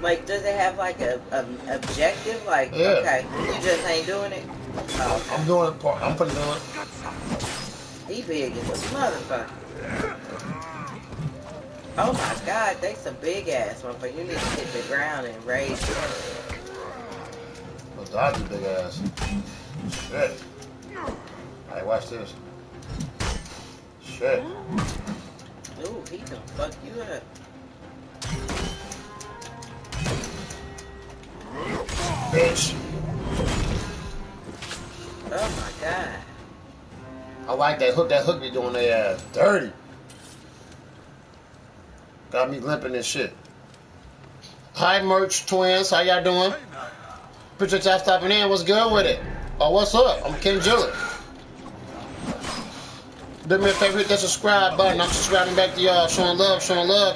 like, does it have like a objective? Like, yeah. Okay, you just ain't doing it? Oh, okay. I'm doing it. I'm putting it on. He big as a motherfucker. Oh my God, they some big ass motherfucker. You need to hit the ground and raise them. Well, dodge your big ass. Shit. Alright, watch this. Shit. Ooh, he gonna fuck you up. Bitch. Oh my God. I like that hook. That hook be doing their ass dirty. Got me limping and shit. Hi, Merch Twins. How y'all doing? Appreciate y'all stopping in. What's good with it? Oh, what's up? I'm KenJiLLa. Do me a favor, hit that subscribe button. I'm subscribing back to y'all. Showing love,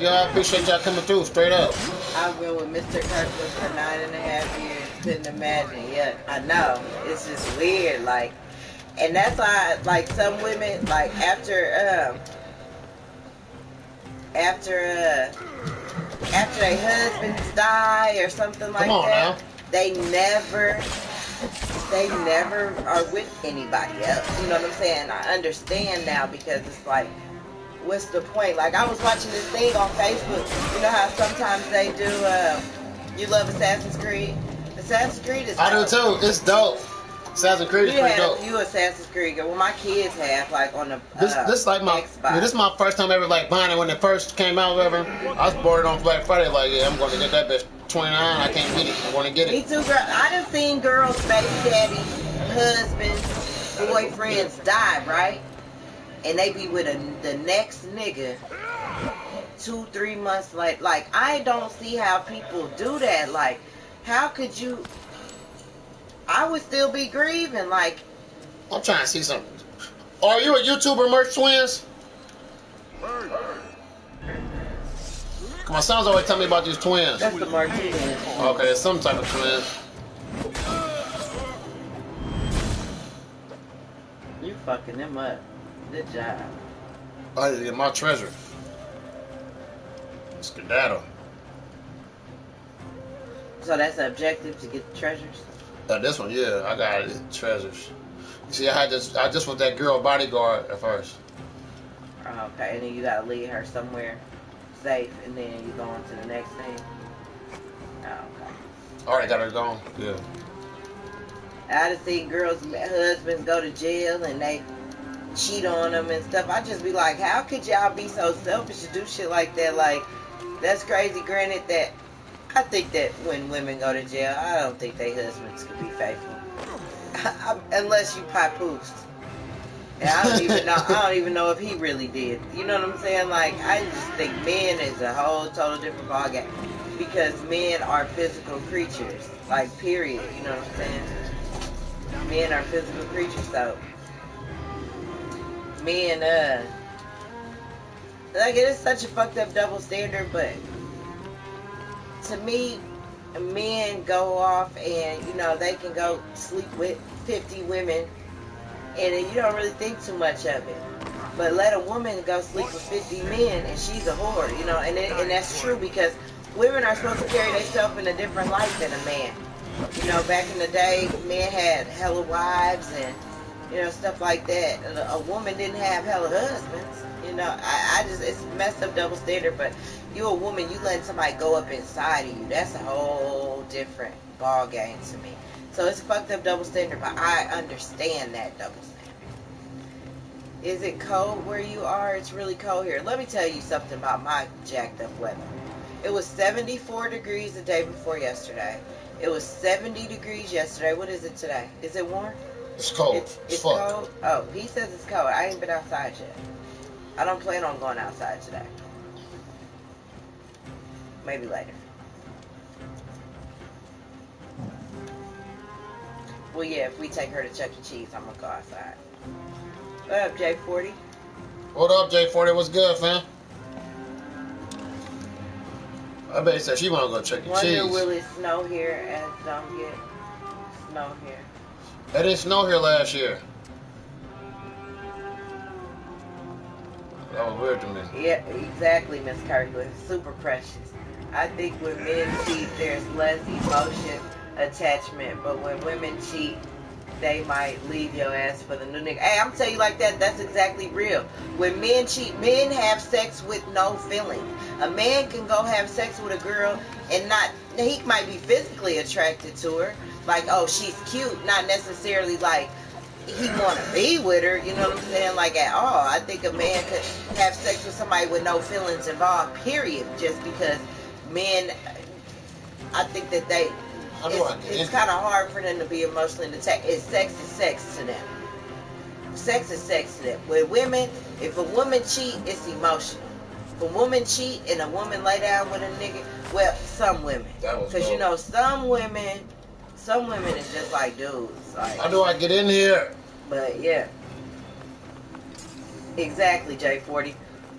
y'all. Appreciate y'all coming through. Straight up. I've been with Mr. Kirkwood for 9.5 years. Couldn't imagine. Yeah, I know. It's just weird. Like, and that's why, like, some women, like, after their husbands die or something like that, they never are with anybody else. You know what I'm saying? I understand now because it's like, what's the point? Like, I was watching this thing on Facebook. You know how sometimes they do, you love Assassin's Creed? Assassin's Creed is dope. I do too. It's dope. Assassin's Creed is pretty dope. You Assassin's Creed. Well, my kids have, like, on the this like my Xbox. Yeah, this is my first time ever like buying it when it first came out. Whatever. I was bored on Black Friday. Like, yeah, I'm going to get that bitch. 29. I can't get it. I want to get it. Me too, girl. I done seen girls, baby daddies, husbands, boyfriends die, right? And they be with the next nigga 2-3 months later. Like, I don't see how people do that. Like, how could you? I would still be grieving. Like, I'm trying to see something. Are you a YouTuber, Merch Twins? My son's always telling me about these twins. That's the Merch Twins. Okay, it's some type of twins. You fucking them up. Good job. I need to get my treasure. Skedaddle. So that's the objective, to get the treasures? This one, yeah, I got it. Treasures. You see, I just want that girl bodyguard at first. Okay, and then you gotta lead her somewhere safe, and then you go on to the next thing. Okay. Alright, got her gone. Yeah. I done seen girls' husbands go to jail and they cheat on them and stuff. I just be like, how could y'all be so selfish to do shit like that? Like, that's crazy. Granted that I think that when women go to jail, I don't think their husbands could be faithful. Unless you papoosed. And I don't even know if he really did. You know what I'm saying? Like, I just think men is a whole total different ballgame. Because men are physical creatures. Like, period. You know what I'm saying? Men are physical creatures, so men, like, it is such a fucked up double standard, but to me, men go off and, you know, they can go sleep with 50 women and you don't really think too much of it. But let a woman go sleep with 50 men and she's a whore, you know, and that's true because women are supposed to carry themselves in a different light than a man. You know, back in the day, men had hella wives and, you know, stuff like that. A woman didn't have hella husbands. You know, I just, it's messed up double standard, but you a woman, you letting somebody go up inside of you. That's a whole different ball game to me. So it's a fucked up double standard, but I understand that double standard. Is it cold where you are? It's really cold here. Let me tell you something about my jacked up weather. It was 74 degrees the day before yesterday. It was 70 degrees yesterday. What is it today? Is it warm? It's cold. It's cold? Oh, he says it's cold. I ain't been outside yet. I don't plan on going outside today. Maybe later. Well, yeah, if we take her to Chuck E. Cheese, I'm going to go outside. What up, J40? What up, J40? What's good, fam? I bet he said she want to go Chuck E. Cheese. Wonder will it snow here as don't get snow here. It didn't snow here last year. That was weird to me. Yeah, exactly, Miss Kirkland. Super precious. I think when men cheat, there's less emotion attachment, but when women cheat, they might leave your ass for the new nigga. Hey, I'm telling you like that, that's exactly real. When men cheat, men have sex with no feeling. A man can go have sex with a girl and not, he might be physically attracted to her. Like, oh, she's cute. Not necessarily like he want to be with her, you know what I'm saying? Like at all. I think a man could have sex with somebody with no feelings involved, period. Just because men, I think that they, it's kind of hard for them to be emotionally attached. Sex is sex to them. Sex is sex to them. With women, if a woman cheat, it's emotional. If a woman cheat and a woman lay down with a nigga, well, some women. Because, you know, some women is just like dudes. Like, how do I get in here? But, yeah. Exactly, J40.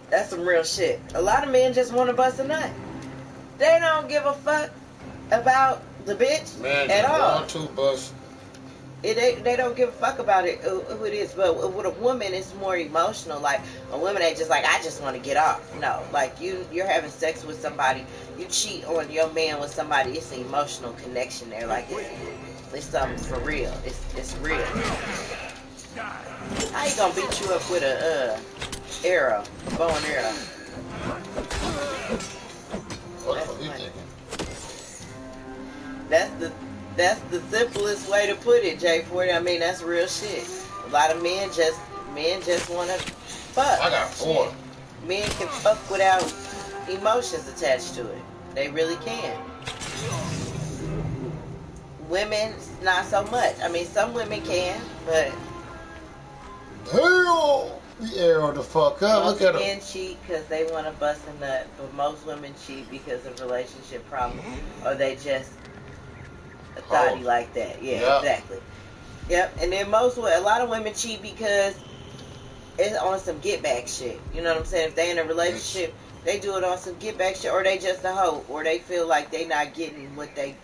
That's some real shit. A lot of men just want to bust a nut. They don't give a fuck about the bitch man, at all. Want to bust. They don't give a fuck about it, who it is. But with a woman, it's more emotional. Like, a woman ain't just like, I just want to get off. No, like, you're having sex with somebody. You cheat on your man with somebody. It's an emotional connection there. Like, it's something for real. It's real. How you gonna beat you up with a arrow, a bow and arrow? That's the simplest way to put it, J40. I mean, that's real shit. A lot of men just want to fuck. I got 4. Men can fuck without emotions attached to it. They really can. Women, not so much. I mean, some women can, but damn, the arrow the fuck up. Look at them. Most men cheat because they want to bust a nut, but most women cheat because of relationship problems, or they just a thotty like that. Yeah, exactly. Yep. And then a lot of women cheat because it's on some get back shit. You know what I'm saying? If they in a relationship, they do it on some get back shit, or they just a hoe, or they feel like they not getting what they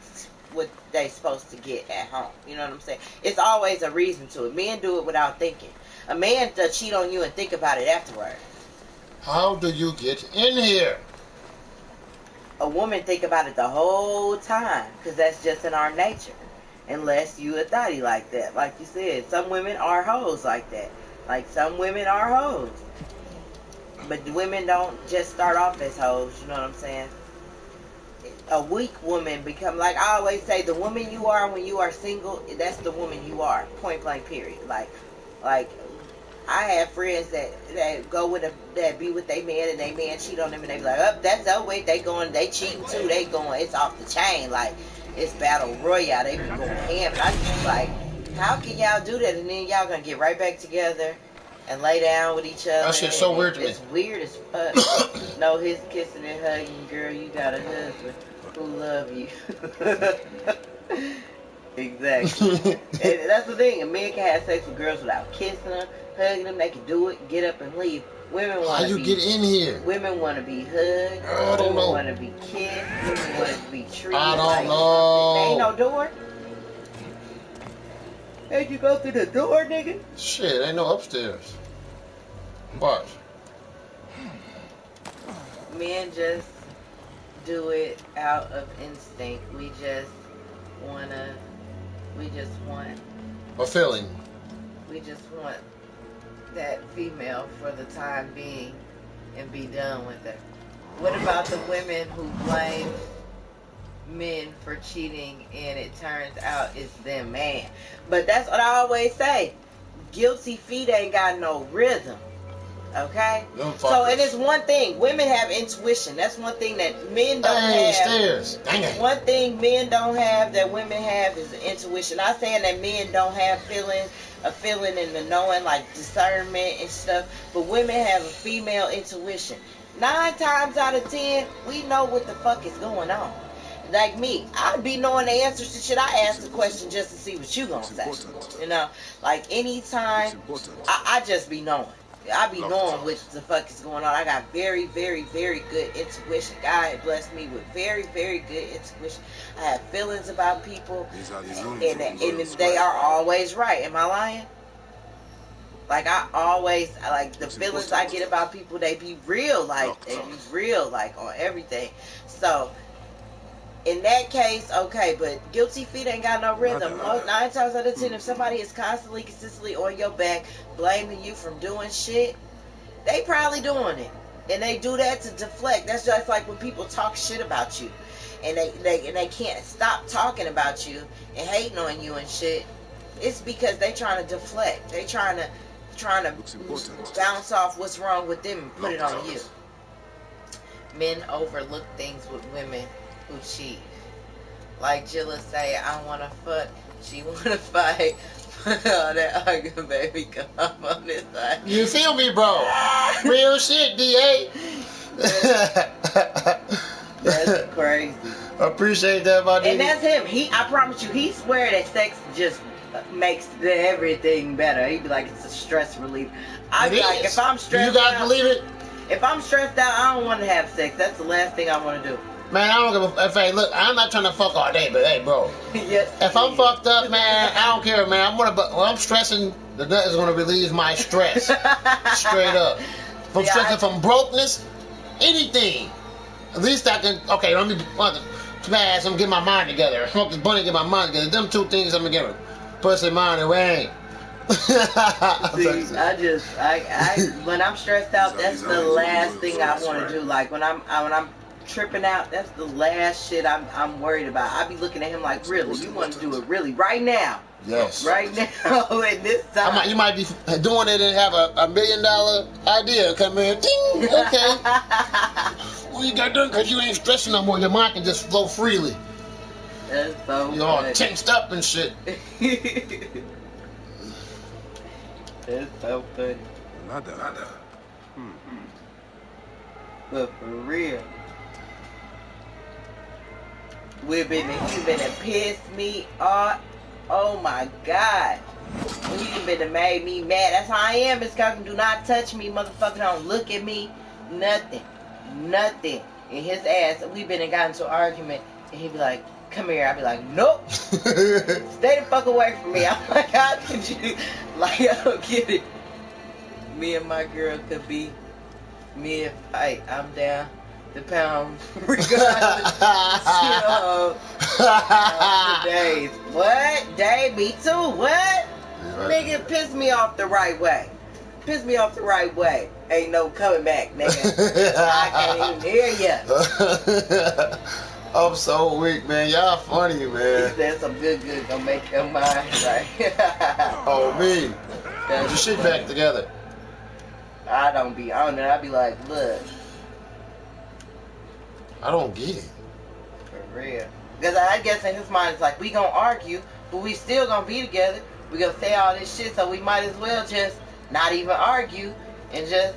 supposed to get at home. You know what I'm saying? It's always a reason to it. Men do it without thinking. A man does cheat on you and think about it afterwards. How do you get in here? a woman think about it the whole time, because that's just in our nature. Unless you a thotty like that. Like you said, some women are hoes like that. Like, some women are hoes. But women don't just start off as hoes, you know what I'm saying? A weak woman become, like I always say, the woman you are when you are single, that's the woman you are. Point blank, period. Like I have friends that go with that be with their man and they man cheat on them and they be like, oh, that's over with, they cheating too, they going, it's off the chain, like, it's battle royale, they be going ham, and I just be like, how can y'all do that, and then y'all gonna get right back together and lay down with each other? That shit's so weird to me. It's weird as fuck. No, his kissing and hugging, girl, you got a husband who love you. Exactly. And that's the thing, a man can have sex with girls without kissing them, hugging them, they can do it, get up and leave. Women want to How you get in here? Women want to be hugged. I don't know. Women want to be kissed. Women want to be treated. I don't know. There ain't no door. Hey, you go through the door, nigga? Shit, ain't no upstairs. Watch. Men just do it out of instinct. We just want A feeling. we just want that female for the time being and be done with it. What about the women who blame men for cheating and it turns out it's them, man? But that's what I always say. Guilty feet ain't got no rhythm. Okay? So, and it's one thing. Women have intuition. That's one thing that men don't have. Stairs. Dang it. One thing men don't have that women have is intuition. Not saying that men don't have a feeling and the knowing, like discernment and stuff, but women have a female intuition. 9 times out of 10, we know what the fuck is going on. Like me, I'd be knowing the answers to shit. I ask the question just to see what you gonna say. You know, like anytime, I just be knowing. I be knowing what the fuck is going on. I got very, very, very good intuition. God had blessed me with very, very good intuition. I have feelings about people, and they are always right. Am I lying? Like, I always, like, the feelings I get about people, they be real, like, on everything. So, in that case, okay, but guilty feet ain't got no rhythm. 9 times out of 10, if somebody is consistently on your back, blaming you from doing shit, they probably doing it. And they do that to deflect. That's just like when people talk shit about you. And they can't stop talking about you and hating on you and shit. It's because they trying to deflect. They trying to bounce off what's wrong with them and put it on you. Men overlook things with women who cheat. Like JiLLa say, I wanna fuck, she wanna fight. All that arguing, baby, come on this side. You feel me, bro? Real shit, DA. That's crazy. Appreciate that, my dude. And that's him. I promise you, he swear that sex just makes everything better. He be like, it's a stress relief. I be like, if I'm stressed out, you guys believe it? If I'm stressed out, I don't want to have sex. That's the last thing I want to do. Man, I don't give a hey, look, I'm not trying to fuck all day, but hey, bro. Yes, if I'm fucked up, man, I don't care, man. When I'm stressing, the nut is gonna relieve my stress. Straight up. If I'm stressing from brokenness, anything. At least I can. Okay, let me smash. I'm get my mind together. Smoke this bunny, get my mind together. Them 2 things I'm gonna get. Pussy, mind, and rain. See, when I'm stressed out, that's the last thing I want to do. Like when I'm tripping out, that's the last shit I'm worried about. I be looking at him like, really, you want to do it really right now? Yes. Right now, at this time. You might be doing it and have a $1 million idea come in. Ding. Okay. Well, you got done because you ain't stressing no more. Your mind can just flow freely. That's so You're all tensed up and shit. That's so funny. Nada. But for real, you've been to piss me off. Oh my God. You've been to made me mad. That's how I am, Miss Kirkham. Do not touch me, motherfucker. Don't look at me. Nothing. And his ass, we've been and got into an argument, and he'd be like, come here. I'd be like, nope. Stay the fuck away from me. I'm like, how could you? Like, I don't get it. Me and my girl could be mid-fight. I'm down. the pound regardless. The days. What? Day? Me too. What? Nigga, piss me off the right way. Piss me off the right way. Ain't no coming back, nigga. I can't even hear ya. I'm so weak, man. Y'all funny, man. He said some good gonna make your mind right. Oh, me. Get your shit back together. I don't know. I be like, look. I don't get it. For real. Because I guess in his mind it's like, we gonna argue, but we still gonna be together. We gonna say all this shit, so we might as well just not even argue and just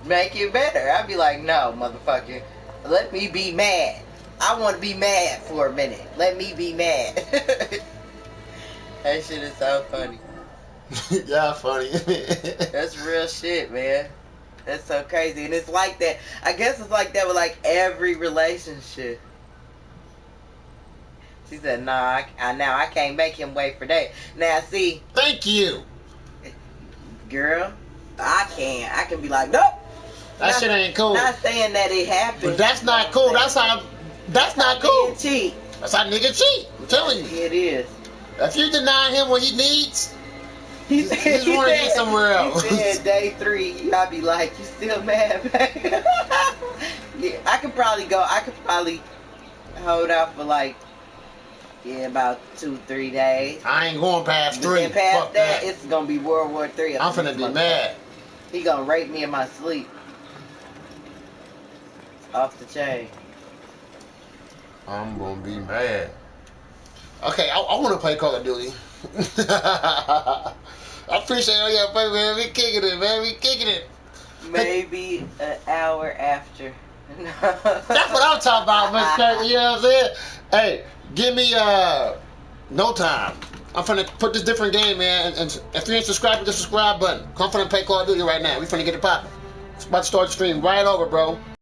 make it better. I'd be like, no, motherfucker. Let me be mad. I want to be mad for a minute. Let me be mad. That shit is so funny. Y'all funny. That's real shit, man. That's so crazy. And it's like that. I guess it's like that with like every relationship. She said, nah, I can't make him wait for that. Now, see. Thank you. Girl, I can. I can be like, nope. That shit ain't cool. Not saying that it happened. But that's not cool. That's not cool. Cheat. That's how nigga cheat. I'm telling you. It is. If you deny him what he needs, he's want to get somewhere else. He said day 3, I'd be like, you still mad, man? Yeah, I could probably hold out for like, about 2-3 days. I ain't going past 3. Then past Fuck that. It's gonna be World War III. I'm finna be mad. He gonna rape me in my sleep. Off the chain. I'm gonna be mad. Okay, I want to play Call of Duty. I appreciate all y'all play, man. We kicking it, man. We kicking it. Maybe an hour after. That's what I'm talking about, Mr. Kirk. You know what I'm saying? Hey, give me no time. I'm finna put this different game, man. And if you ain't subscribed, hit the subscribe button. I'm finna play Call of Duty right now. We finna get it popping. It's about to start the stream right over, bro.